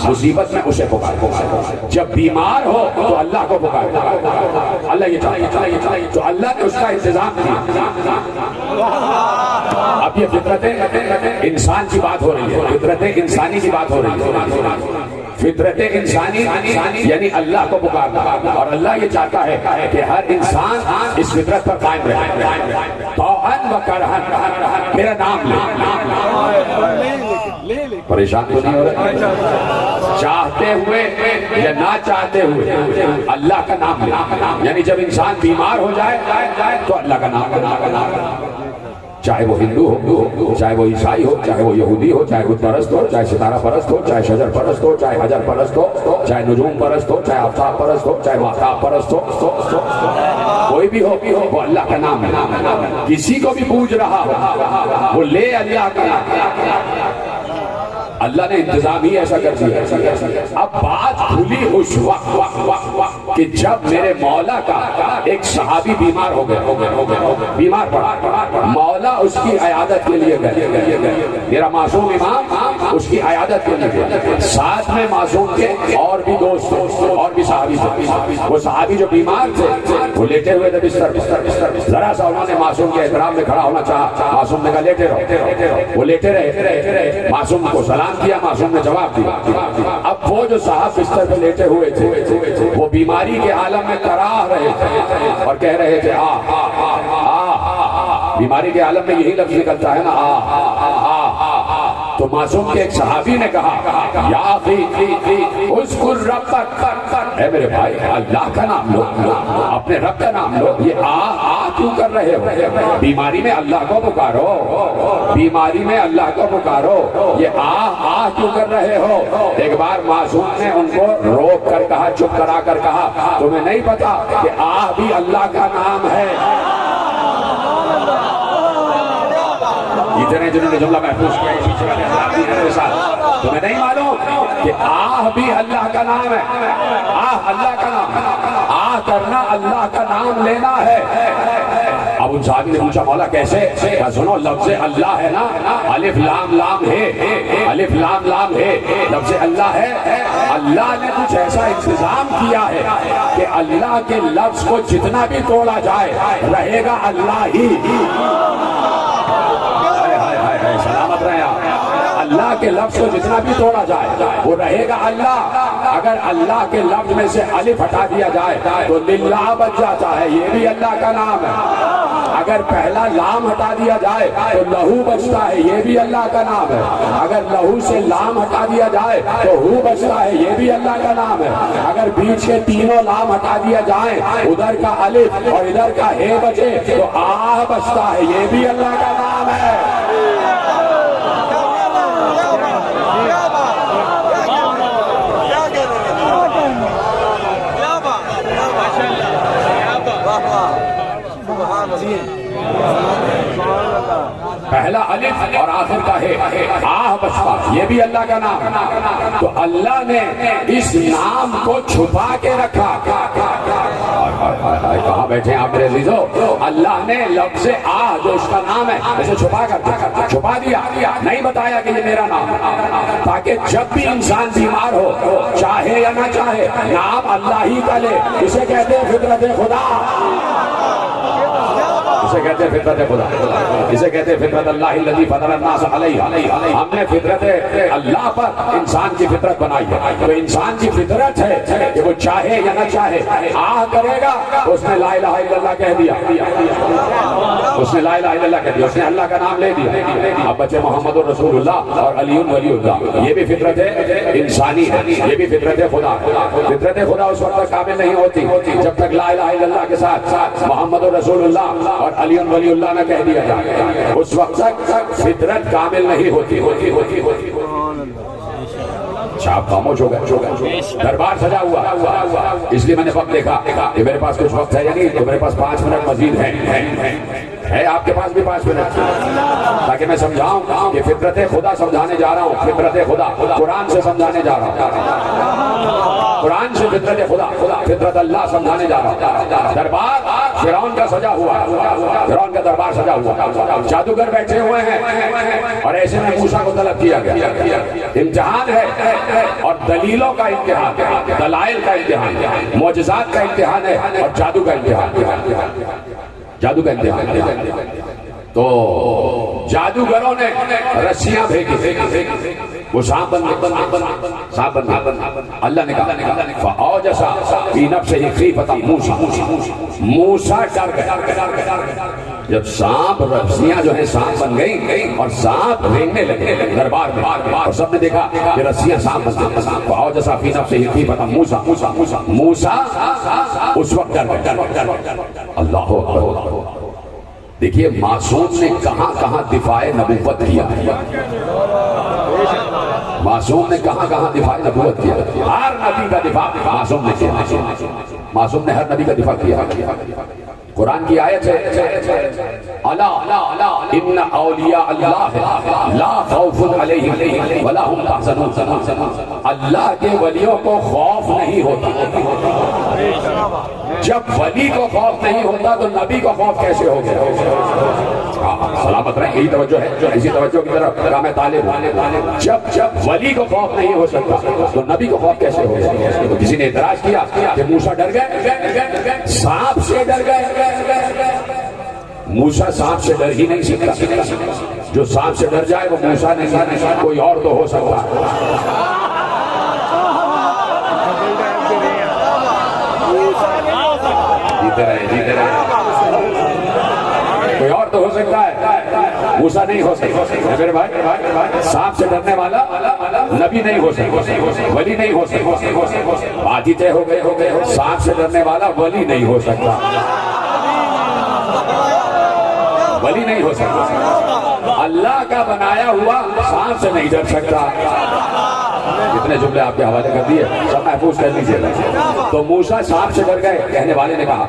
مصیبت میں اسے پکارے، جب بیمار ہو تو اللہ کو پکارے، اللہ یہ چاہتا ہے، تو اللہ نے اس کا انتظام کیا۔ اب یہ فطرت انسان کی بات ہو رہی ہے، فطرت انسانی کی بات ہو رہی ہے، فطرت انسانی یعنی اللہ کو پکارنا، اور اللہ یہ چاہتا ہے کہ ہر انسان اس فطرت پر قائم رہے، طوعاً و کرہاً، میرا نام لے، پریشان تو نہیں ہو رہے، چاہتے ہوئے یا نہ چاہتے ہوئے اللہ کا نام لے، یعنی جب انسان بیمار ہو جائے تو اللہ کا نام، چاہے وہ ہندو ہو، چاہے وہ عیسائی ہو، چاہے وہ یہودی ہو، چاہے بت پرست ہو، چاہے ستارہ پرست ہو، چاہے شجر پرست ہو، چاہے حجر پرست ہو، چاہے نجوم پرست ہو، چاہے آفتاب پرست ہو، چاہے مہتاب پرست ہو، کوئی بھی ہو وہ اللہ کا نام ہے۔ کسی کو بھی پوج رہا ہو وہ لے اللہ کا نام، اللہ نے انتظام ہی ایسا کر دیا۔ اب بات کھلی اس وقت کہ جب میرے مولا کا ایک صحابی بیمار ہو گیا، بیمار پڑا، مولا اس کی عیادت کے لیے گئے، میرا معصوم امام اس کی عیادت کے لیے گئے، ساتھ میں معصوم کے اور بھی دوست اور بھی صحابی تھے، وہ صحابی جو بیمار تھے وہ لیٹے ہوئے تھے بستر، ذرا سا انہوں نے معصوم کے احترام میں کھڑا ہونا چاہا، معصوم نے کہا لیٹے رہو، وہ لیٹے رہے، معصوم کو سلام کیا، معصوم نے جواب دیا۔ اب وہ جو صاحب بستر پہ لیٹے ہوئے تھے وہ بیماری کے عالم میں کراہ رہے تھے اور کہہ رہے تھے بیماری کے عالم میں یہی لفظ نکلتا ہے نا، تو معصوم کے ایک صحابی نے کہا یا اذکر ربک، اے میرے بھائی اللہ کا نام لو، اپنے رب کا نام لو، یہ کیوں کر رہے ہو؟ بیماری میں اللہ کو پکارو، بیماری میں اللہ کو پکارو، یہ کیوں کر رہے ہو؟ ایک بار معصوم نے ان کو روک کر کہا، چپ کرا کر کہا تمہیں نہیں پتا کہ بھی اللہ کا نام ہے؟ اتنے جنہوں نے جملہ محفوظ کیا پیچھے والے حضرات بھی ہیں میرے ساتھ، تمہیں نہیں معلوم کہ بھی اللہ کا نام ہے، اللہ کا نام، کرنا اللہ کا نام لینا ہے۔ اب ان صحابی نے پوچھا مولا کیسے؟ سنو لفظ اللہ ہے نا، الف لام لام ہے، الف لام لام ہے، لفظ اللہ ہے، اللہ نے کچھ ایسا انتظام کیا ہے کہ اللہ کے لفظ کو جتنا بھی توڑا جائے رہے گا اللہ ہی، سلامت رہے آپ، اللہ کے لفظ کو جتنا بھی توڑا جائے وہ رہے گا اللہ۔ اگر اللہ کے لفظ میں سے الف ہٹا دیا جائے تو للہ بچ جاتا ہے، یہ بھی اللہ کا نام ہے۔ اگر پہلا لام ہٹا دیا جائے تو لہو بچتا ہے، یہ بھی اللہ کا نام ہے۔ اگر لہو سے لام ہٹا دیا جائے تو ہو بچتا ہے، یہ بھی اللہ کا نام ہے۔ اگر بیچ کے تینوں لام ہٹا دیا جائیں، ادھر کا الف اور ادھر کا ہے بچے تو آہ بچتا ہے، یہ بھی اللہ کا نام ہے۔ پہلا الف اور آخر کا ہے آہ بچتا، یہ بھی اللہ کا نام ہے۔ تو اللہ نے اس نام کو چھپا کے رکھا۔ کہاں بیٹھے ہیں آپ میرے عزیزو؟ اللہ نے لفظ آہ جو اس کا نام ہے اسے چھپا دیا، نہیں بتایا کہ یہ میرا نام ہے، تاکہ جب بھی انسان بیمار ہو، چاہے یا نہ چاہے، نام اللہ ہی کا لے۔ اسے کہتے ہیں فطرت خدا، اسے کہتے ہیں فطرت خدا، اسے کہتے ہیں فطرت اللہ الذی فطر الناس علیہ۔ ہم نے فطرت اللہ پر انسان کی فطرت بنائی ہے، تو انسان کی فطرت ہے کہ وہ چاہے یا نہ چاہے آہ کرے گا۔ اس نے لا الہ الا اللہ کہہ دیا، اس نے لا الہ الا اللہ کہہ دیا، اس نے اللہ کا نام لے دیا۔ اب بچے محمد رسول اللہ اور علی ولی اللہ، یہ بھی فطرت ہے انسانی ہے، یہ بھی فطرت خدا۔ فطرت خدا اس وقت تک کامل نہیں ہوتی جب تک لا الہ الا اللہ کے ساتھ محمد رسول اللہ اور علی ولی اللہ نہ کہہ دیا جائے، اس وقت تک فطرت کامل نہیں ہوتی۔ آپ خاموش ہو گئے، دربار سجا ہوا، اس لیے میں نے وقت دیکھا کہ میرے پاس کچھ وقت ہے یا نہیں، تو میرے پاس 5 منٹ مزید ہے، آپ کے پاس بھی 5 منٹ، تاکہ میں سمجھاؤں کہ فطرت خدا سمجھانے جا رہا ہوں، فطرت خدا قرآن سے سمجھانے جا رہا ہوں، قرآن سے فطرت خدا، فطرت اللہ سمجھانے جا رہا ہوں۔ دربار فرعون کا سجا ہوا، فرعون کا دربار سجا ہوا، جادوگر بیٹھے ہوئے ہیں، اور ایسے میں موسیٰ کو طلب کیا گیا۔ امتحان ہے اور دلیلوں کا امتحان ہے، دلائل کا امتحان ہے، معجزات کا امتحان ہے، اور جادو کا امتحان ہے، جادو کا امتحان ہے۔ تو جادوگروں نے رسیاں بھیجی، وہ سانپ بن گئے، اللہ نے کہا فَأَوْجَسَ فِي نَفْسِهِ خِيفَةً مُوسَىٰ، موسیٰ ڈر گئے۔ جب سانپ رسیاں جو ہیں سانپ بن گئی اور سانپ رینگنے لگے دربار میں، اور سب نے دیکھا کہ رسیاں سانپ بن گئی، فَأَوْجَسَ فِي نَفْسِهِ خِيفَةً مُوسَىٰ، موسیٰ اس وقت ڈر گئے۔ اللہ اکبر! دیکھیے معصوم نے کہاں کہاں دفاع نبوت کیا، معصوم نے کہاں کہاں دفاع نبوت کیا، ہر نبی کا دفاع معصوم نے کیا، معصوم نے ہر نبی کا دفاع کیا۔ قرآن کی آیت ہے الا ان اولیاء اللہ لا خوف علیہم ولا هم يحزنون، اللہ کے ولیوں کو خوف نہیں ہوتا۔ جب ولی کو خوف نہیں ہوتا تو نبی کو خوف کیسے ہو گیا؟ سلامت رہیں، یہی توجہ ہے، جو ایسی توجہ کی طرف کام طالب ہوں۔ جب ولی کو خوف نہیں ہو سکتا تو نبی کو خوف کیسے ہو گیا؟ تو کسی نے اعتراض کیا کہ موسیٰ ڈر گئے، سانپ سے ڈر گئے۔ موسیٰ سانپ سے ڈر ہی نہیں سکتا، جو سانپ سے ڈر جائے وہ موسیٰ نہیں، کوئی اور تو ہو سکتا۔ جیتے رہے، کوئی اور تو ہو سکتا ہے، موسیٰ نہیں ہو سکتا۔ میرے بھائی، سانپ سے ڈرنے والا نبی نہیں ہو سکتا، ولی نہیں ہو سکتا۔ بات ہی طے ہو گئے، سانپ سے ڈرنے والا ولی نہیں ہو سکتا، ولی نہیں ہو سکتا۔ اللہ کا بنایا ہوا سانپ سے نہیں ڈر سکتا۔ کتنے جملے آپ کے حوالے کر دیے، سب محفوظ کر لیجیے۔ تو موسیٰ سانپ سے ڈر گئے، کہنے والے نے کہا،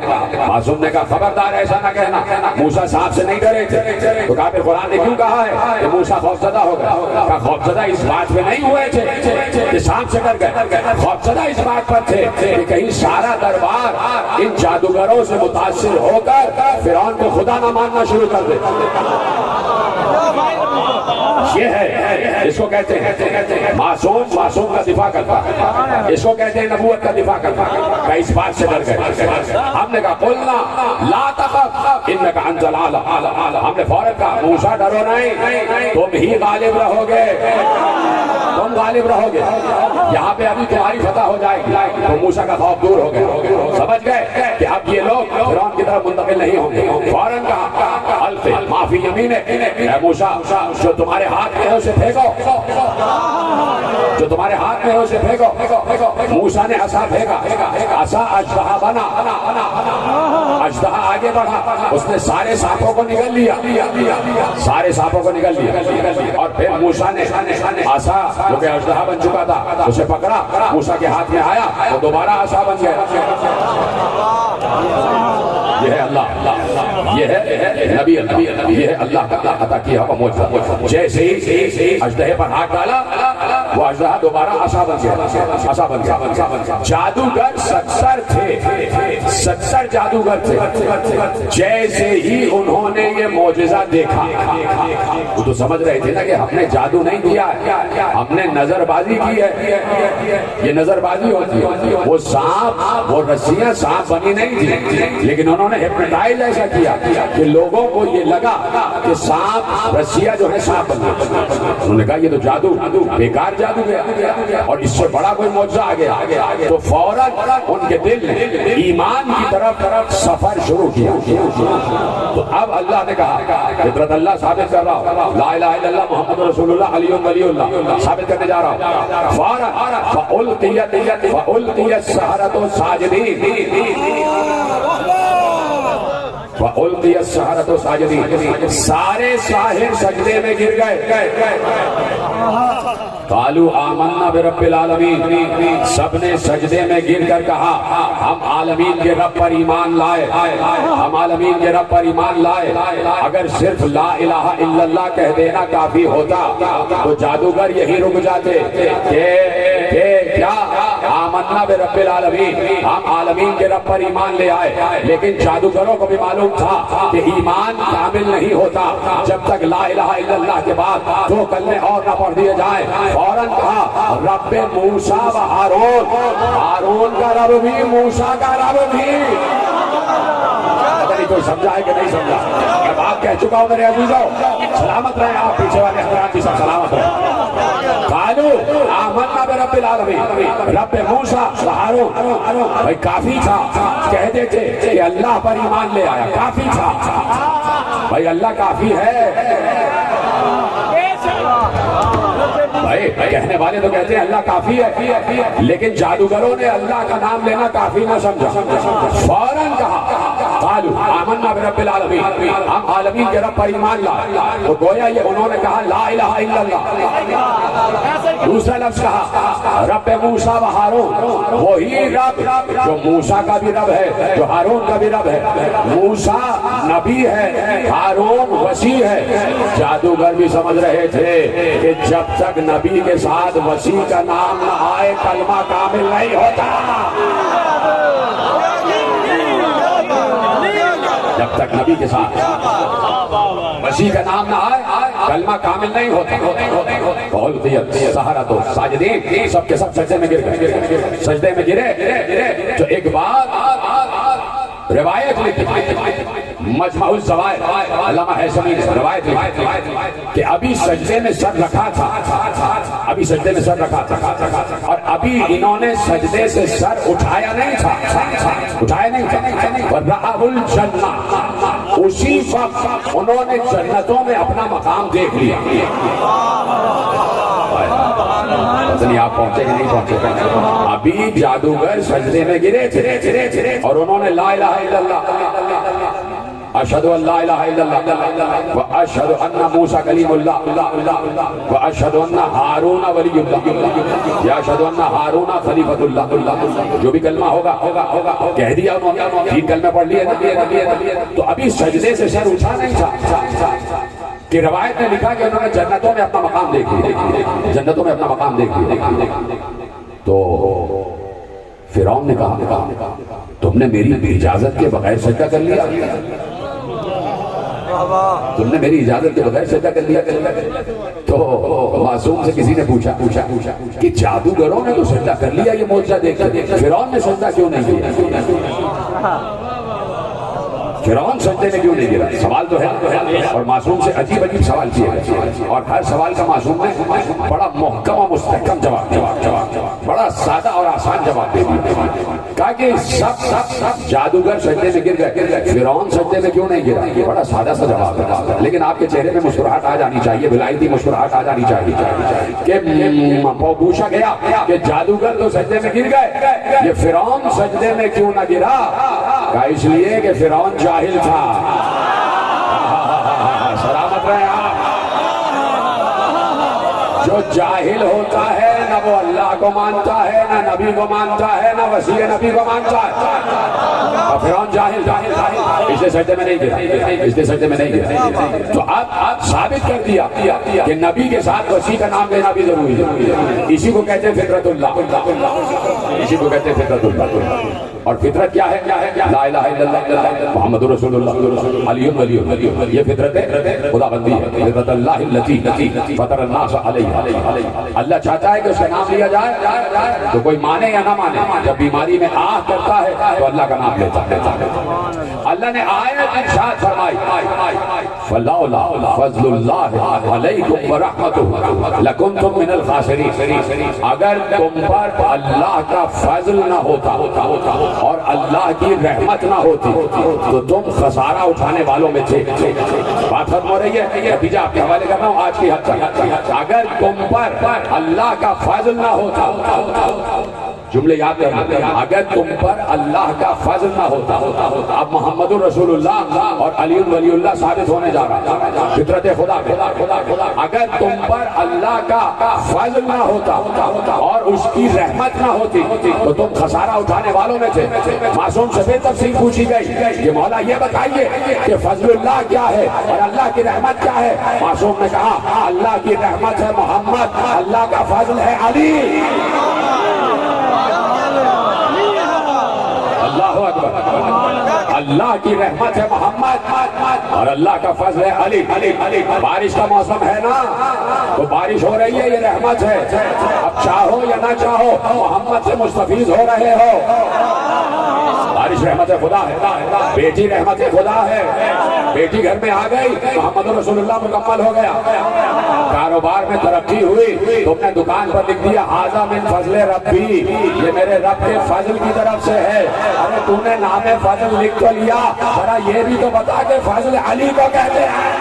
معصوم نے کہا خبردار ایسا نہ کہنا، موسیٰ سانپ سے نہیں ڈرے تھے۔ تو کہا پھر قرآن نے کیوں کہا ہے کہ موسیٰ خوفزدہ ہو گیا؟ کہا خوفزدہ اس بات پہ نہیں ہوئے تھے کہ سانپ سے ڈر گئے، خوفزدہ اس بات پر تھے کہ کہیں سارا دربار ان جادوگروں سے متاثر ہو کر فرعون کو خدا نہ ماننا شروع کر دے۔ یہ ہے، اس کو کہتے ہیں معصوم کا دفاع کرتا، اس کو کہتے ہیں نبوت کا دفاع کرتا۔ کہ اس بات سے ڈر گئے، ہم نے کہا قلنا لا تخف انک انت الاعلی، ہم نے فوراً کہا موسیٰ ڈرو نہیں، تم ہی غالب رہو گے، تم غالب رہو گے، یہاں پہ ابھی تمہاری فتح ہو جائے گی۔ تو موسیٰ کا خوف دور ہو گیا، سمجھ گئے کہ اب یہ لوگ فرعون کی طرف منتقل نہیں ہوں گے۔ فوراً کہا فی یمینے، اے موسیٰ جو تمہارے ہاتھ میں ہے اسے پھینکو، جو تمہارے ہاتھ میں ہے اسے پھینکو۔ موسیٰ نے عصا پھینکا، عصا اژدہا بنا، اژدہا آگے بڑھا، اس نے سارے سانپوں کو نگل لیا، سارے سانپوں کو نگل لیا، اور پھر موسیٰ نے عصا جو کہ اژدہا بن چکا تھا اسے پکڑا، موسیٰ کے ہاتھ میں آیا وہ دوبارہ عصا بن گیا۔ یہ ہے اللہ، یہ ہے نبی اللہ، یہ ہے اللہ کا عطا کیا ہوا معجزہ۔ جیسے ہی اژدہے پر ہاتھ ڈالا وہ اژدہا دوبارہ عصا بن گیا، عصا بن گیا۔ جادوگر 70 تھے، 70 جادوگر تھے۔ جیسے ہی انہوں نے یہ معجزہ دیکھا، وہ تو سمجھ رہے تھے نا کہ ہم نے جادو نہیں کیا ہے، ہم نے نظر بازی کی ہے، یہ نظر بازی ہوتی ہے۔ وہ سانپ، وہ رسیاں سانپ بنی نہیں تھی، لیکن انہوں نے ہپنوٹائز ایسا کیا کہ لوگوں کو یہ لگا کہ سانپ، رسیاں جو ہے سانپ بن گئی۔ انہوں نے کہا یہ تو جادو بیکار جادو ہے، اور اس سے بڑا کوئی معجزہ آ گیا۔ تو فوراً ان کے دل نے ایمان کی طرف سفر شروع کیا۔ تو اب اللہ نے کہا فطرت اللہ ثابت کر رہا ہوں، لا الہ الا اللہ محمد رسول اللہ علی ولی اللہ ثابت کرنے جا رہا ہوں۔ فوراً فَأُلْقِيَ السَّحَرَةُ سَاجِدِينَ، وَأُلْقِيَ السَّحَرَةُ سَاجِدِينَ، سارے ساحر سجدے میں گر گئے۔ قالوا آمنا برب العالمین، سب نے سجدے میں گر کر کہا ہم عالمین کے رب پر ایمان لائے، ہم عالمین کے رب پر ایمان لائے۔ اگر صرف لا الہ الا اللہ کہہ دینا کافی ہوتا تو جادوگر یہی رک جاتے کہ کیا آمنا برب العالمین، ہم عالمین کے رب پر ایمان لے آئے۔ لیکن جادوگروں کو بھی معلوم تھا کہ ایمان کامل نہیں ہوتا جب تک لا الہ الا اللہ کے بعد 2 کلمے اور نہ پڑھ دیے جائیں۔ فوراً کہا رب موسیٰ و ہارون، ہارون کا رب بھی موسیٰ کا رب بھی۔ پتہ نہیں کوئی سمجھا ہے کہ نہیں سمجھا؟ میں بات کہہ چکا ہوں میرے عزیزوں، سلامت رہے آپ، پیچھے والے حضرات بھی سب سلامت رہے۔ قالوا آمنا برب العالمین، رب موسیٰ و ہارون۔ بھائی کافی تھا، کہتے تھے کہ اللہ پر ایمان لے آیا، کافی تھا بھائی، اللہ کافی ہے بھائی۔ کہنے والے تو کہتے ہیں اللہ کافی ہے، لیکن جادوگروں نے اللہ کا نام لینا کافی نہ سمجھا۔ فوراً کہا قالوا آمنا برب العالمین، ہم عالمین کے رب پر ایمان لائے۔ تو گویا یہ انہوں نے کہا لا الہ الا اللہ۔ دوسرا لفظ کہا رب موسیٰ و ہارون، وہی رب جو موسیٰ کا بھی رب ہے، جو ہارون کا بھی رب ہے۔ موسیٰ نبی ہے، ہارون وسیع ہے۔ جادوگر بھی سمجھ رہے تھے کہ جب تک نبی کے ساتھ وسیع کا نام نہ آئے کلمہ کامل نہیں ہوتا، جب تک نبی کے ساتھ وسیع کا نام نہ آئے کلمہ کامل نہیں ہوتا۔ فَأُلْقِيَ السَّحَرَةُ سَاجِدِينَ، سب کے سب سجدے میں گر گئے، سجدے میں گرے۔ تو ایک بات روایت لکھی، مجمع الزوائد علامہ حیثمی نے روایت لکھی کہ ابھی سجدے میں سر رکھا تھا، ابھی سجدے میں سر رکھا تھا، اور ابھی انہوں نے سجدے سے سر اٹھایا نہیں تھا، اٹھایا نہیں تھا۔ وَرَأَهُ الْجَنَّةُ، اسی وقت انہوں نے جنتوں میں اپنا مقام دیکھ لیا۔ نہیں آپ پہنچے کہ نہیں پہنچے؟ ابھی جادوگر سجدے میں گرے تھے اور انہوں نے لا الہ الا اللہ، اشہد ان لا الہ الا اللہ واشہد ان موسیٰ کلیم اللہ واشہد ان ہارون ولی اللہ یا اشہد ان ہارون خلیفۃ اللہ، جو بھی کلمہ ہوگا کہہ دیا انہوں نے، 3 کلمے پڑھ لیے نا۔ تو ابھی سجدے سے سر اٹھا نہیں تھا کہ روایت نے لکھا کہ انہوں نے جنتوں میں اپنا مقام دیکھ لیا، جنتوں میں اپنا مقام دیکھ لیا۔ تو فرعون نے کہا تم نے میری اجازت کے بغیر سجدہ کر لیا، تم نے میری اجازت کے بغیر سجدہ کر لیا۔ تو معصوم سے کسی نے پوچھا کہ جادوگروں نے تو سجدہ کر لیا یہ معجزہ دیکھ کر، فرعون نے سجدہ کیوں نہیں کیا؟ فرعون سجدے میں کیوں نہیں گرا؟ سوال تو ہے، اور معصوم سے عجیب عجیب سوال کیے گئے، اور ہر سوال کا معصوم نے بڑا محکم و مستحکم جواب، بڑا سادہ اور آسان جواب دے دیا، کہا کہ سب جادوگر سجدے میں گر گئے، فرعون سجدے میں کیوں نہیں گرا؟ یہ بڑا سادہ سا جواب ہے، لیکن آپ کے چہرے میں مسکراہٹ آ جانی چاہیے، ولایتی مسکراہٹ آ جانی چاہیے کہ پوچھا گیا کہ جادوگر تو سجدے میں گر گئے، یہ فرعون سجدے میں کیوں نہ گرا؟ کہا اس لیے کہ فرعون جاہل تھا۔ سلامت رہے آپ۔ جو جاہل ہوتا ہے نہ وہ اللہ کو مانتا ہے، نہ نبی کو مانتا ہے، نہ وسیع نبی کو مانتا ہے۔ اور فرعون جاہل اس لیے سجدے میں نہیں گرا، اس لیے سجدے میں نہیں گرا۔ تو اب ثابت کر دیا کہ نبی کے ساتھ وسیع کا نام لینا بھی ضروری ہے۔ اسی کو کہتے ہیں فطرت اللہ، اسی کو کہتے ہیں فطرت اللہ۔ اور فطرت کیا ہے؟ لا الہ الا اللہ محمد رسول اللہ علی ولی اللہ، یہ فطرت خدا بندی ہے، فطرت اللہ التی فطر الناس علیہ۔ اللہ چاہتا ہے کہ اس کا نام لیا جائے تو کوئی مانے یا نہ مانے، جب بیماری میں آہ کرتا ہے تو اللہ کا نام لیتا ہے۔ اللہ نے آیت ارشاد فرمائی فلولا فضل اللہ علیکم ورحمتہ لکنتم من الخاسرین، اگر تم پر اللہ کا فضل نہ ہوتا اور اللہ کی رحمت نہ ہوتی تو تم خسارہ اٹھانے والوں میں تھے۔ بات ختم ہو رہی ہے، نتیجہ آپ کے حوالے کر رہا ہوں آج کی حد تک۔ اگر تم پر اللہ کا فضل نہ ہوتا، جملے یاد کرنا، اگر تم پر اللہ کا فضل نہ ہوتا، اب محمد رسول اللہ اور علی ولی اللہ ثابت ہونے جا رہا ہے، فطرت خدا۔ اگر تم پر اللہ کا فضل نہ ہوتا اور اس کی رحمت نہ ہوتی تو تم خسارہ اٹھانے والوں میں تھے۔ معصوم سے بے تفصیل پوچھی گئی کہ مولا یہ بتائیے کہ فضل اللہ کیا ہے اور اللہ کی رحمت کیا ہے؟ معصوم نے کہا اللہ کی رحمت ہے محمد، اللہ کا فضل ہے علی۔ اللہ اکبر۔ اللہ کی رحمت ہے محمد اور اللہ کا فضل ہے علی۔ بارش کا موسم ہے نا، تو بارش ہو رہی ہے، یہ رحمت ہے۔ اب چاہو یا نہ چاہو محمد سے مستفیض ہو رہے ہو۔ بارش رحمت خدا ہے، بیٹی رحمت خدا ہے، بیٹی گھر میں آ گئی، محمد رسول اللہ مکمل ہو گیا۔ کاروبار میں ترقی ہوئی، تم نے دکان پر لکھ دیا ھذا من فضل ربی، یہ میرے رب کے فضل کی طرف سے ہے۔ ارے تو نے نام فضل لکھ تو لیا، ذرا یہ بھی تو بتا کہ فضل علی کو کہتے ہیں۔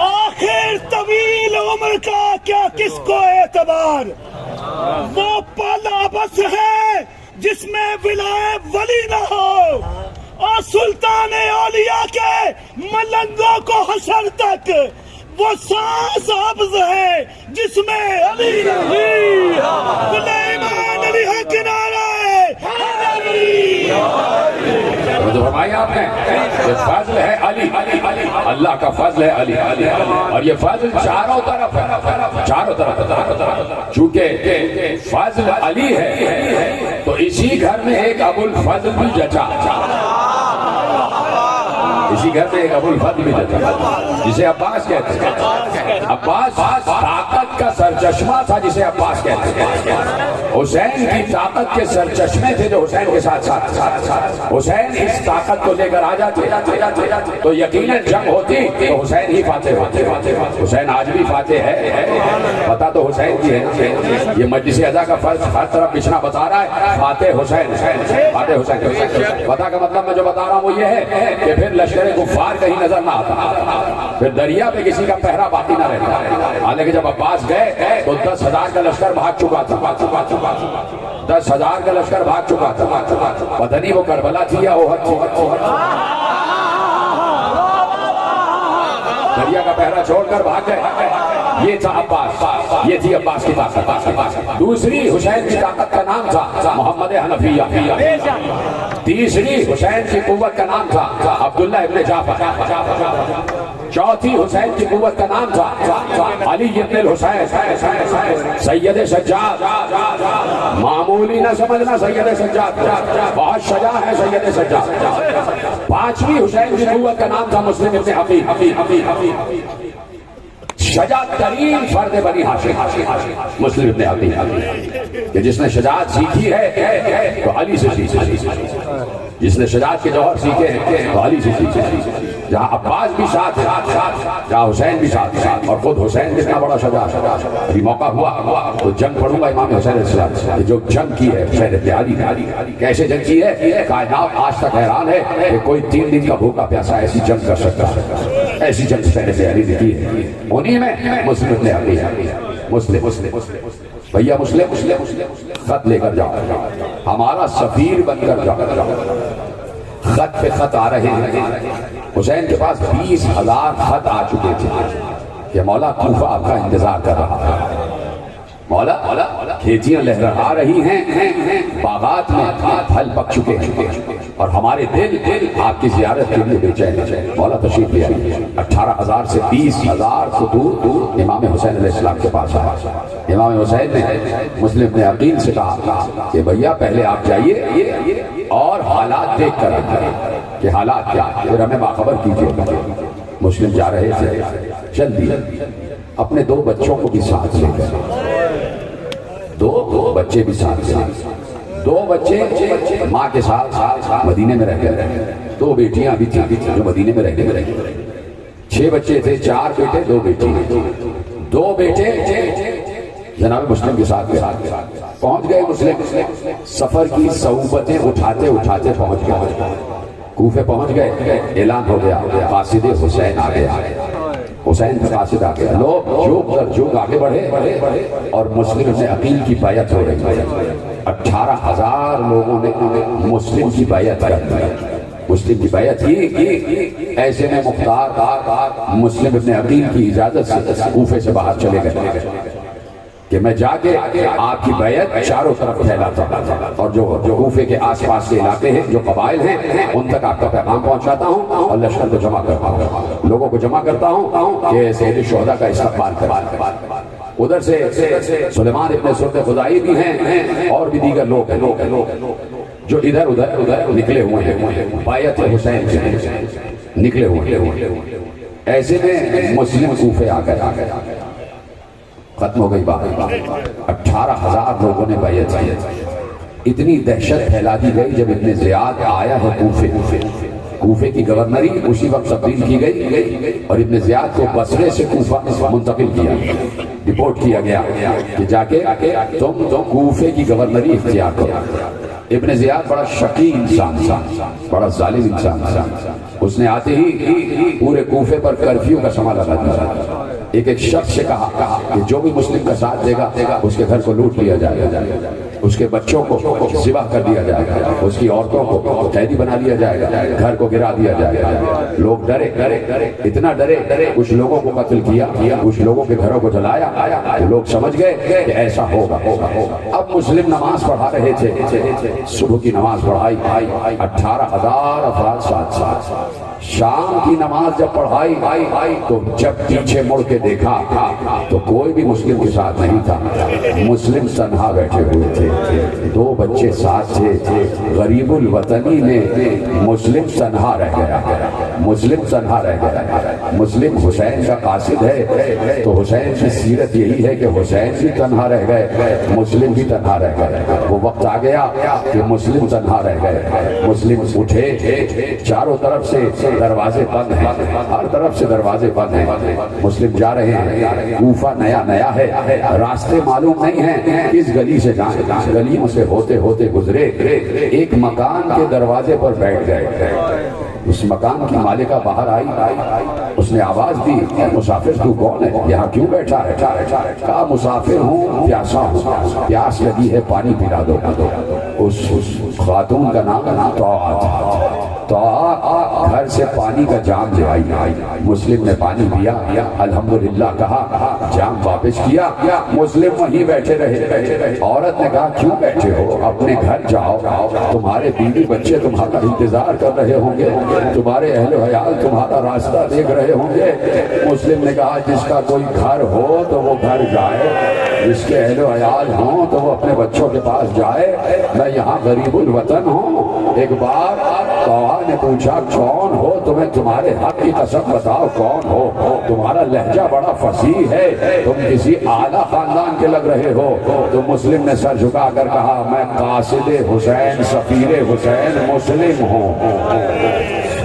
آخر طویل عمر کا کیا کس کو اعتبار، وہ پالا بس ہے جس میں ولائے ولی نہ ہو، اور سلطان اولیاء کے ملنگوں کو حشر تک وہ سانس ابز ہے جس میں علی نہیں۔ سلیمان علی ہے کنارہ جو فرمایا آپ نے یہ فضل ہے علی، اللہ کا فضل ہے علی، اور یہ فضل چاروں طرف ہے، چاروں طرف۔ چونکہ فضل علی ہے تو اسی گھر میں ایک ابو الفضل بھی جچا، اسی گھر میں ایک ابو الفضل بھی جچا جسے عباس کہتے ہیں۔ عباس طاقت کا سرچشمہ تھا جسے عباس کہتے ہیں۔ حسین کی طاقت کے سرچشمے تھے جو حسین کے ساتھ حسین اس طاقت کو لے کر آ جاتے تو یقیناً جنگ ہوتی تو حسین ہی فاتح ہوتے۔ حسین آج بھی فاتح ہے، پتہ تو حسین کی ہے۔ یہ مجلس ادا کا فرض ہر طرف بچھنا بتا رہا ہے، فاتح حسین، فاتح حسین۔ پتہ کا مطلب میں جو بتا رہا ہوں وہ یہ ہے کہ پھر لشکر کفار کہیں نظر نہ آتا، پھر دریا پہ کسی کا پہرا باقی نہ رہتا۔ حالانکہ جب عباس گئے تو 10,000 کا لشکر بھاگ چکا تھا، 10,000 کا لشکر بھاگ چکا تھا۔ پتہ نہیں وہ کربلا تھی یا احد تھی، دریا کا پہرا چھوڑ کر بھاگ گئے۔ یہ تھا عباس، یہ تھی عباس کی طاقت۔ دوسری حسین کی طاقت کا نام تھا محمد حنفیہ، تیسری حسین کی قوت کا نام تھا عبداللہ ابن جعفر۔ چوتھی حسین کی قوت کا نام تھا علی ابن الحسین سید سجاد. معمولی نہ سمجھنا سید سجاد بہت شجاع ہے سید سجاد. پانچویں حسین کی قوت کا نام تھا مسلم ابن عقیل. شجاع ترین فرد بنی ہاشم مسلم ابن عقیل کہ جس نے شجاعت سیکھی ہے تو علی سے سیکھی. جس نے شجاعت کے جوہر سیکھے ہیں تو علی سے سیکھے. جہاں عباس بھی ساتھ ہے جہاں حسین بھی ساتھ ہے اور خود حسین کتنا بڑا شجاع. ابھی موقع ہوا تو جنگ پڑھوں گا امام حسین علیہ السلام سے. جو جنگ کی ہے حسین ابن علی کیسے جنگ کی ہے؟ کائنات آج تک حیران ہے کہ کوئی 3 دن کا بھوکا پیاسا ایسی جنگ کر سکتا ہے. ایسی جنگ حسین ابن علی نے کی ہے. انہی میں مسلم ابن علی مسلم بھیا مسلم خط لے کر جاؤ, ہمارا سفیر بن کر جاؤ. خط پہ خط آ رہے ہیں. حسین کے پاس 20,000 خط آ چکے تھے کہ مولا کوفہ آپ کا انتظار کر رہا ہے. مولا کھیتیاں لہرا رہی ہیں, باغات میں پھل پک چکے ہیں اور ہمارے دل آپ کی زیارت کے لیے بے چین ہیں. مولا تشریف لے آئیے. 18,000 سے 20,000 خطوط امام حسین علیہ السلام کے پاس آیا. امام حسین نے مسلم ابن عقیل سے کہا کہ بھیا پہلے آپ جائیے اور حالات دیکھ کر آئیے کہ حالات کیا ہے, پھر ہمیں باخبر کیجیے. مسلم جا رہے تھے, چل دیے. اپنے 2 بچوں کو بھی ساتھ لے گئے. 2 بچے بھی ساتھ لے گئے. 2 بچے ماں کے ساتھ مدینے میں رہ گئے. 2 بیٹیاں بھی تھیں جو مدینے میں رہ گئے. 6 بچے تھے, 4 بیٹے 2 بیٹی. 2 بیٹے جناب مسلم کے ساتھ پہنچ گئے. مسلم سفر کی صعوبتیں اٹھاتے اٹھاتے پہنچ گئے. کوفے پہنچ گئے. اعلان ہو گیا قاصد حسین آ گیا. حسین کا قاصد آ گیا. لوگ جوگ در جوگ آگے بڑھے اور مسلم ابن عقیل کی بیعت ہو رہی ہے. 18,000 لوگوں نے مسلم کی بیعت کی. مسلم کی بیعت کی. ایسے میں مختار مسلم ابن عقیل کی اجازت سے کوفے سے باہر چلے گئے کہ میں جا کے آپ کی بیعت چاروں طرف پھیلاتا ہوں اور جو کوفے کے آس پاس کے علاقے ہیں, جو قبائل ہیں, ان تک آپ کا پیغام پہنچاتا ہوں اور لشکر کو جمع کرتا ہوں. لوگوں کو جمع کرتا ہوں کہ سید الشہداء کا استقبال کریں. ادھر سے سلیمان ابن سرد خدائی بھی ہیں اور بھی دیگر لوگ ہیں جو ادھر ادھر نکلے ہوئے ہیں. بیعت حسین سے نکلے ہوئے ہیں. ایسے میں مسلم کوفے آ کر ختم ہو گئی بات. 18,000 لوگوں نے بیعت کی. اتنی دہشت پھیلا دی گئی جب ابن زیاد آیا ہے کوفے کی گورنری اسی وقت تبدیل کی گئی اور ابن زیاد کو بصرے سے کوفہ منتقل کیا. رپورٹ کیا گیا کہ جا کے تم کوفے کی گورنری اختیار کرو. ابن زیاد بڑا شقی انسان تھا, بڑا ظالم انسان تھا. اس نے آتے ہی پورے کوفے پر کرفیو کا سما لگا دیا. ایک شخص سے کہا کہ جو بھی مسلم کا ساتھ دے گا اس کے گھر کو لوٹ لیا جائے گا, اس کے بچوں کو ذبح کر دیا جائے گا, اس کی عورتوں کو قیدی بنا لیا جائے گا, گھر کو گرا دیا جائے گا. لوگ ڈرے, اتنا ڈرے کچھ لوگوں کو قتل کیا, کچھ لوگوں کے گھروں کو جلایا. لوگ سمجھ گئے کہ ایسا ہوگا. اب مسلم نماز پڑھا رہے تھے, صبح کی نماز پڑھائی. 18,000 افراد ساتھ. شام کی نماز جب پڑھائی تو جب پیچھے مڑ کے دیکھا تو کوئی بھی مسلم کے ساتھ نہیں تھا. مسلم تنہا بیٹھے ہوئے تھے. 2 بچے ساتھ تھے. غریب الوطنی نے مسلم تنہا رہ گیا. مسلم حسین کا قاصد ہے تو حسین کی سیرت یہی ہے کہ حسین بھی تنہا رہ گئے, مسلم بھی تنہا رہ گئے. وہ وقت آ گیا کہ مسلم تنہا رہ گئے. مسلم اٹھے, چاروں طرف سے دروازے بند ہیں, ہر طرف سے دروازے بند ہیں. مسلم جا رہے ہیں. کوفہ نیا ہے, راستے معلوم نہیں ہیں کس گلی سے جائیں. گلیوں سے ہوتے ہوتے گزرے, ایک مکان کے دروازے پر بیٹھ گئے. اس مکان کی مالکہ باہر آئی. اس نے آواز دی, مسافر تو کون ہے, یہاں کیوں بیٹھا ہے؟ کہا مسافر ہوں, پیاسا ہوں, پیاس لگی ہے, پانی پلا دو. اس خاتون کا نام طاعہ گھر سے پانی کا جام لے آئی. مسلم نے پانی پیا, الحمدللہ کہا, جام واپس واپس کیا، مسلم وہیں بیٹھے رہے۔ عورت نے کہا کیوں بیٹھے ہو، اپنے گھر جاؤ، تمہارے بیوی بچے تمہارا انتظار کر رہے ہوں گے، تمہارے اہل و عیال تمہارا راستہ دیکھ رہے ہوں گے۔ مسلم نے کہا جس کا کوئی گھر ہو تو وہ گھر جائے، جس کے اہل و عیال ہوں تو وہ اپنے بچوں کے پاس جائے، میں یہاں غریب الوطن ہوں۔ ایک بار طوعا نے پوچھا کون ہو، تمہیں تمہارے حق کی قسم بتاؤ کون ہو، تمہارا لہجہ بڑا فصیح ہے، تم کسی اعلیٰ خاندان کے لگ رہے ہو۔ تو مسلم نے سر جھکا کر کہا میں قاصد حسین سفیر حسین مسلم ہوں،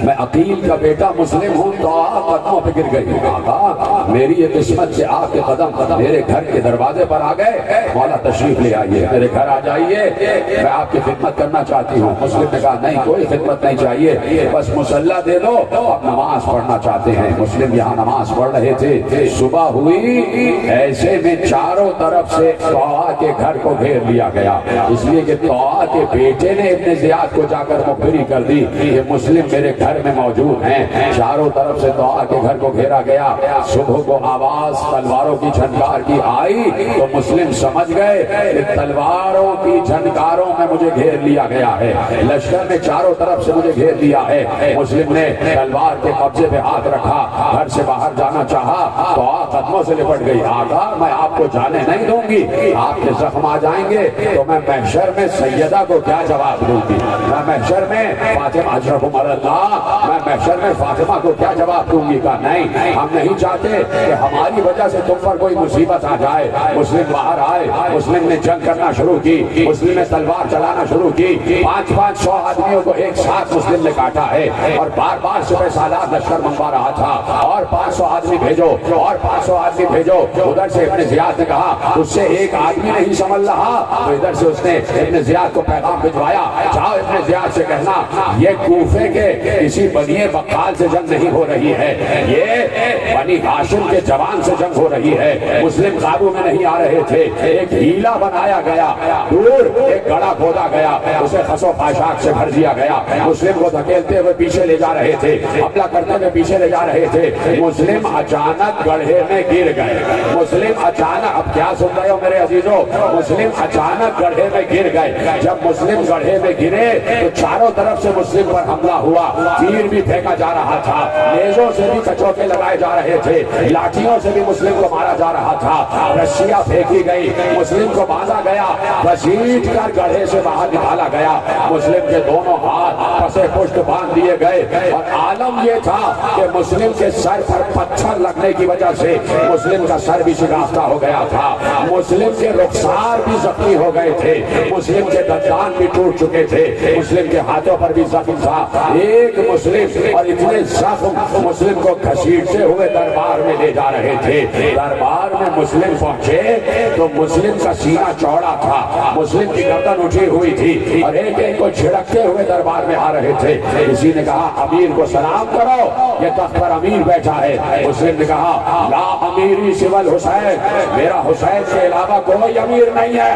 میں عقیل کا بیٹا مسلم ہوں۔ تو قدموں پہ گر گئی، آقا میری یہ قسمت سے آپ کے قدم میرے گھر کے دروازے پر آ گئے، مولا تشریف لے آئیے، میرے گھر آ جائیے، میں آپ کی خدمت کرنا چاہتی ہوں۔ مسلم نے کہا نہیں کوئی خدمت نہیں چاہیے، بس مصلی دے دو، اب نماز پڑھنا چاہتے ہیں۔ مسلم یہاں نماز پڑھ رہے تھے، صبح ہوئی، ایسے میں چاروں طرف سے طوعا کے گھر کو گھیر لیا گیا، اس لیے کہ طوعا کے بیٹے نے ابن زیاد کو جا کر مخبری کر دی کہ مسلم میرے گھر میں موجود ہیں۔ چاروں طرف سے طوعا کے گھر کو گھیرا گیا۔ صبح کو آواز تلواروں کی جھنکار کی آئی تو مسلم سمجھ گئے کہ تلواروں کی جھنکاروں میں مجھے گھیر لیا گیا ہے، لشکر نے چاروں طرف سے مجھے گھیر لیا ہے۔ مسلم نے تلوار کے قبضے پہ ہاتھ رکھا، گھر سے باہر جانا چاہا تو قدموں سے لپٹ گئی، آقا میں آپ کو جانے نہیں دوں گی، آپ کے زخم آ جائیں گے تو میں محشر میں سیدہ کو کیا جواب دوں گی، میں محشر میں فاطمہ اجرکم اللہ، میں محشر میں فاطمہ کو کیا جواب دوں گی؟ کہا نہیں ہم نہیں چاہتے کہ ہماری وجہ سے تم پر کوئی مصیبت آ جائے۔ مسلم باہر آئے، مسلم نے جنگ کرنا شروع کی، مسلم نے تلوار چلانا شروع کی، 500 آدمیوں کو ایک ساتھ مسلم نے کاٹا ہے اور بار بار سپہ سالار لشکر منگوا رہا تھا، اور 500 آدمی بھیجو اور 500 آدمی بھیجو۔ ادھر سے ابن زیاد نے کہا اس سے ایک آدمی نہیں سنبھل رہا، تو ادھر سے اس نے ابن زیاد کو پیغام بھجوایا، جاؤ ابن زیاد سے کہنا یہ کوفے کے کسی بنی بقال سے جنگ نہیں ہو رہی ہے، یہ بنی ہاشم کے جوان سے جنگ ہو رہی ہے، مسلم قابو میں نہیں آ رہے تھے، ایک ہیلا بنایا گیا، دور ایک گڑھا کھودا گیا، اسے خس و خاشاک سے بھر دیا گیا، مسلم کو دھکیلتے ہوئے پیچھے لے جا رہے تھے، حملہ کرتے ہوئے پیچھے لے جا رہے تھے، مسلم اچانک گڑھے میں گر گئے، مسلم اچانک، اب کیا سن رہے ہو میرے عزیزو، مسلم اچانک گڑھے میں گر گئے۔ جب مسلم گڑھے میں گرے تو چاروں طرف سے مسلم پر حملہ ہوا، تیر بھی پھینکا جا رہا تھا، نیزوں سے بھی کچوکے لگائے جا رہے تھے، لاٹھیوں سے بھی مسلم کو مارا جا رہا تھا، رسیاں پھینکی گئی، مسلم کو باندھا گیا، گھسیٹ کر گڑھے سے باہر نکالا گیا، مسلم کے دونوں ہاتھ پسے پشت باندھ دیے گئے، اور عالم یہ تھا کہ مسلم کے سر پر پتھر لگنے کی وجہ سے مسلم کا سر بھی شکافتہ ہو گیا تھا، مسلم کے رخسار بھی زخمی ہو گئے تھے، مسلم کے دندان بھی ٹوٹ چکے تھے، مسلم کے ہاتھوں پر بھی زخم تھا، ایک مسلم، اور اتنے زخم مسلم کو گھسیٹتے ہوئے دربار میں لے جا رہے تھے۔ دربار میں مسلم پہنچے تو مسلم کا سینہ چوڑا تھا، مسلم کی گردن اٹھی ہوئی تھی، اور ایک ایک کو جھڑکتے ہوئے دربار میں آ رہے تھے۔ کسی نے کہا امیر کو سلام کرو، یہ تخت پر امیر بیٹھا ہے۔ مسلم نے کہا لا امیری سوى الحسین، میرا حسین کے علاوہ کوئی امیر نہیں ہے،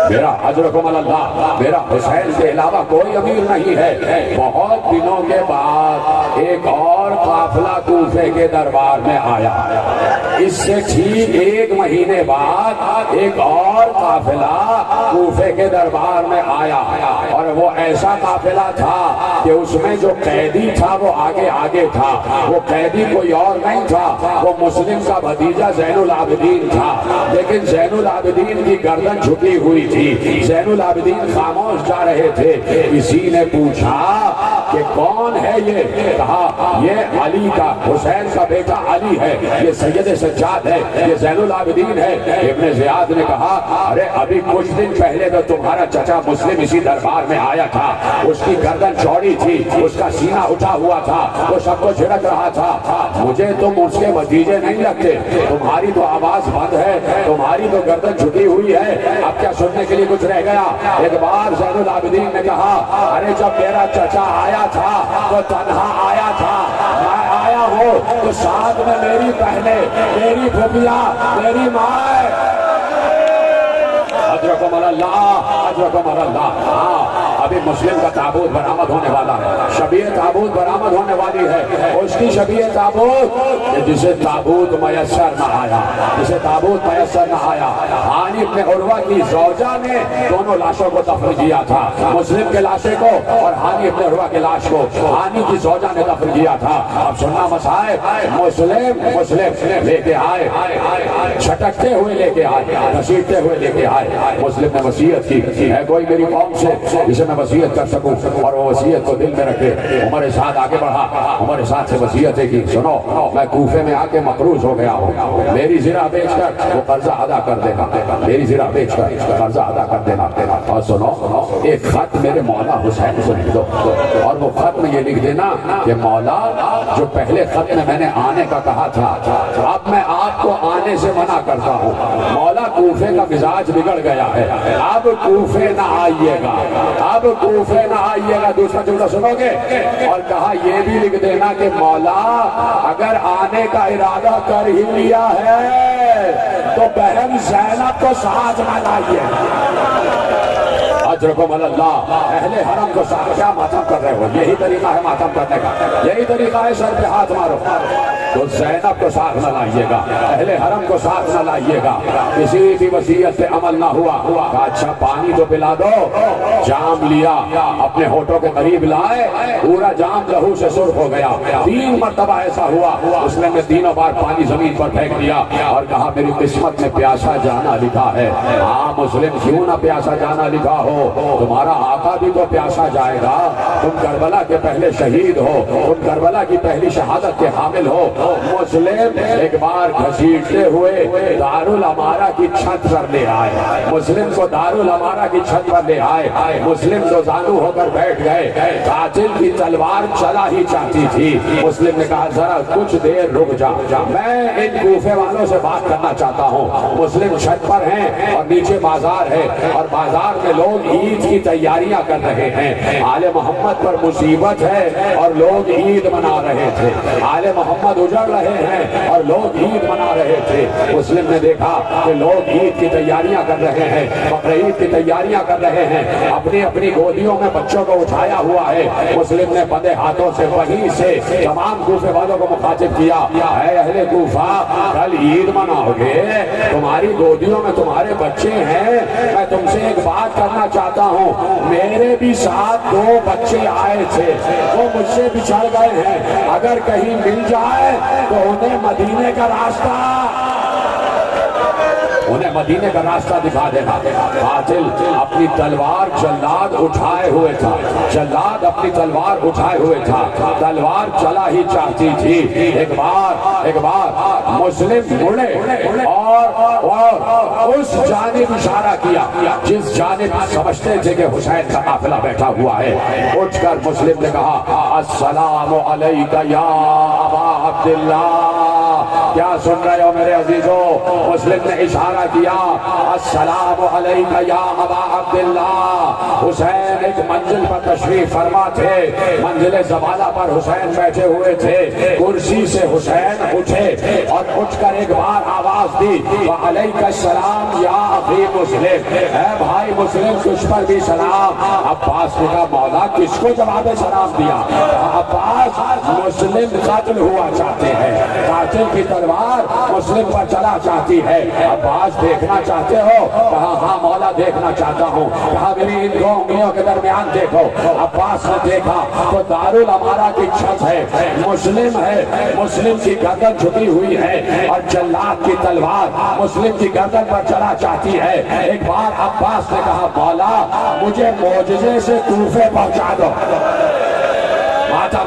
میرا حضرکم اللہ، میرا حسین کے علاوہ کوئی امیر نہیں ہے۔ بہت دنوں کے بعد ایک اور قافلہ کوفے کے دربار میں آیا، اس سے ٹھیک 1 مہینے بعد ایک اور قافلہ کوفے کے دربار میں آیا، اور وہ ایسا قافلہ تھا کہ اس میں جو قیدی تھا وہ آگے آگے تھا، وہ قیدی کوئی اور نہیں تھا، وہ مسلم کا بھتیجا زین العابدین تھا، لیکن زین العابدین کی گردن جھکی ہوئی تھی، زین العابدین خاموش جا رہے تھے۔ کسی نے پوچھا کہ کون ہے یہ؟ کہا یہ علی کا، حسین کا بیٹا علی ہے، یہ سید سجاد ہے، یہ زین العابدین ہے۔ ابن زیاد نے کہا ارے ابھی کچھ دن پہلے تو تمہارا چچا مسلم اسی دربار میں آیا تھا، اس کی گردن چوڑی تھی، اس کا سینہ اٹھا ہوا تھا، وہ سب کو جھڑک رہا تھا، مجھے تم اس کے بھتیجے نہیں لگتے، تمہاری تو آواز بند ہے، تمہاری تو گردن جھکی ہوئی ہے، اب کیا سننے کے لیے کچھ رہ گیا؟ ایک بار زین العابدین نے کہا ارے جب میرا چچا آیا تھا تو تنہا آیا تھا، میں آیا ہوں تو ساتھ میں میری بہنیں، میری پھوپھیاں، میری ماں، حضرکم اللہ، حضرکم اللہ۔ ابھی مسلم کا تابوت برآمد ہونے والا ہے، شبیہ تابوت برآمد ہونے والی ہے، اس کی شبیہ تابوت جسے تابوت میسر نہ آیا، جسے تابوت میسر نہ آیا۔ ہانی ابن عروہ کی زوجہ نے دونوں لاشوں کو دفن کیا تھا، مسلم کے لاشے کو اور ہانی ابن عروہ کے لاش کو ہانی کی زوجہ نے دفن کیا تھا۔ اب سننا مصائب، مسلم لے کے آئے، چھٹکتے ہوئے لے کے آئے، گھسیٹتے ہوئے لے کے آئے۔ مسلم نے وصیت کی ہے کوئی میری قوم سے جسے میں وصیت کر سکوں اور وہ وصیت کو دل میں رکھے۔ عمر سعد آگے بڑھا، عمر سعد سے وصیت ہے کہ سنو میں کوفے میں آ کے مقروض ہو گیا ہوں، میری زرہ بیچ کر وہ قرضہ ادا کر دینا، میری زرہ بیچ کر قرضہ ادا کر دینا۔ اور سنو ایک خط میرے مولا حسین کو لکھ دو، اور وہ خط میں یہ لکھ دینا کہ مولا جو پہلے خط میں نے آنے کا کہا تھا اب میں آپ کو آنے سے منع کرتا ہوں، مولا کوفے کا مزاج بگڑ گیا ہے، اب کوفے نہ آئیے گا، اب کوفے نہ آئیے گا۔ دوسرا جملہ سنو گے، اور کہا یہ بھی لکھ دینا کہ مولا اگر آنے کا ارادہ کر ہی لیا ہے تو بہن زینب کو ساتھ نہ لائیے۔ اجرکم اللہ، اہل حرم کو ساتھ کیا ماتم کر رہے ہو؟ یہی طریقہ ہے ماتم کرنے کا، یہی طریقہ ہے سر پہ ہاتھ مارو۔ تو زینب کو ساتھ نہ لائیے گا، اہل حرم کو ساتھ نہ لائیے گا۔ کسی بھی وصیت پہ عمل نہ ہوا، کہا اچھا پانی تو پلا دو، جام لیا اپنے ہونٹوں کے قریب لائے، پورا جام لہو سے سرخ ہو گیا۔ 3 مرتبہ ایسا ہوا، اس نے تینوں بار پانی زمین پر پھینک دیا اور کہا میری قسمت میں پیاسا جانا لکھا ہے۔ ہاں مسلم کیوں نہ پیاسا جانا لکھا ہو، تمہارا آقا بھی تو پیاسا جائے گا، تم کربلا کے پہلے شہید ہو، تم کربلا کی پہلی شہادت کے حامل ہو۔ مسلم ایک بار گھسیٹتے ہوئے دارالامارہ کی چھت پر لے آئے، مسلم کو دارالامارہ کی چھت پر لے آئے، مسلم دو زانو ہو کر بیٹھ گئے۔ قاتل کی تلوار چلا ہی چاہتی تھی، مسلم نے کہا ذرا کچھ دیر رک جا، میں ان کوفے والوں سے بات کرنا چاہتا ہوں۔ مسلم چھت پر ہیں اور نیچے بازار ہے، اور بازار میں لوگ عید کی تیاریاں کر رہے ہیں۔ آل محمد پر مصیبت ہے اور لوگ عید منا رہے تھے، آل محمد اجڑ رہے ہیں اور لوگ عید منا رہے تھے۔ مسلم نے دیکھا کہ لوگ عید کی تیاریاں کر رہے ہیں، بقرعید کی تیاریاں کر رہے ہیں، اپنی اپنی گودیوں میں بچوں کو اٹھایا ہوا ہے۔ مسلم نے بندے ہاتھوں سے وہیں سے تمام کوفے والوں کو مخاطب کیا، اے اہل کوفہ کل عید مناؤ گے، تمہاری گودیوں میں تمہارے بچے ہیں، میں تم سے ایک بات کرنا چاہتا ہوں، میرے بھی ساتھ 2 بچے آئے تھے، وہ مجھ سے بچھڑ گئے ہیں، اگر کہیں مل جائے تو انہیں مدینے کا راستہ دکھا دینا۔ قاتل اپنی تلوار جلاد اٹھائے ہوئے تھا، جلاد اپنی تلوار اٹھائے ہوئے تھا، تلوار چلا ہی چاہتی تھی۔ ایک بار مسلم مڑے اور اس جانب اشارہ کیا جس جانب سمجھتے تھے کہ حسین کا قافلہ بیٹھا ہوا ہے۔ اٹھ کر مسلم نے کہا السلام علیکہ یا ابا عبداللہ۔ کیا سن رہے ہو میرے عزیزو؟ مسلم نے اشارہ کیا السلام علیکہ یا ابا عبداللہ۔ حسین ایک منزل پر تشریف فرما تھے، منزل زبالہ پر حسین بیٹھے ہوئے تھے، کرسی سے حسین اٹھے اور اٹھ کر ایک بار آواز دی وعلیکہ السلام یا اخی مسلم، اے بھائی مسلم تجھ پر بھی سلام۔ عباس نے کہا مولا کس کو جواب سلام دیا؟ عباس مسلم قتل ہوا چاہتے ہیں، قاتل کی تلوار مسلم پر چلا چاہتی ہے، عباس دیکھنا چاہتے ہو؟ کہا ہاں مولا دیکھنا چاہتا ہوں۔ کہا میری ان 2 انگلیوں کے درمیان دیکھو۔ عباس نے دیکھا تو دارالامارہ کی چھت ہے، مسلم ہے، مسلم کی گردن جھکی ہوئی ہے اور جلاد کی تلوار مسلم کی گردن پر چلا چاہتی ہے۔ ایک بار عباس نے کہا مولا مجھے معجزے سے کوفے پہنچا دو، ماتا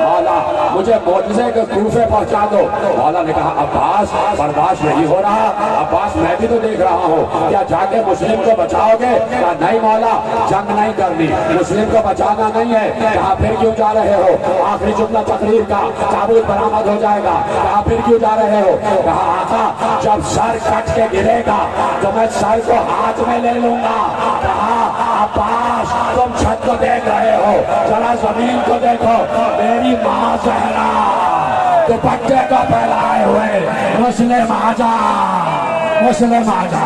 مولا مجھے معجزے کے کوفے پہنچا دو۔ مولا نے کہا عباس برداشت نہیں ہو رہا، عباس میں بھی تو دیکھ رہا ہوں، کیا جا کے مسلم کو بچاؤ گے؟ کہا نہیں مولا جنگ نہیں کرنی، مسلم کو بچانا نہیں ہے۔ کہا پھر کیوں جا رہے ہو؟ آخری جملہ تقریر کا، تابوت برآمد ہو جائے گا۔ کہا پھر کیوں جا رہے ہو؟ کہا آقا جب سر کٹ کے گرے گا تو میں سر کو ہاتھ میں لے لوں گا۔ کہا عباس تم چھت کو دیکھ رہے ہو، ذرا زمین کو دیکھو، میری ماں زہرا دوپٹے کو پھیلائے ہوئے مسلم آجا، مسلم آجا۔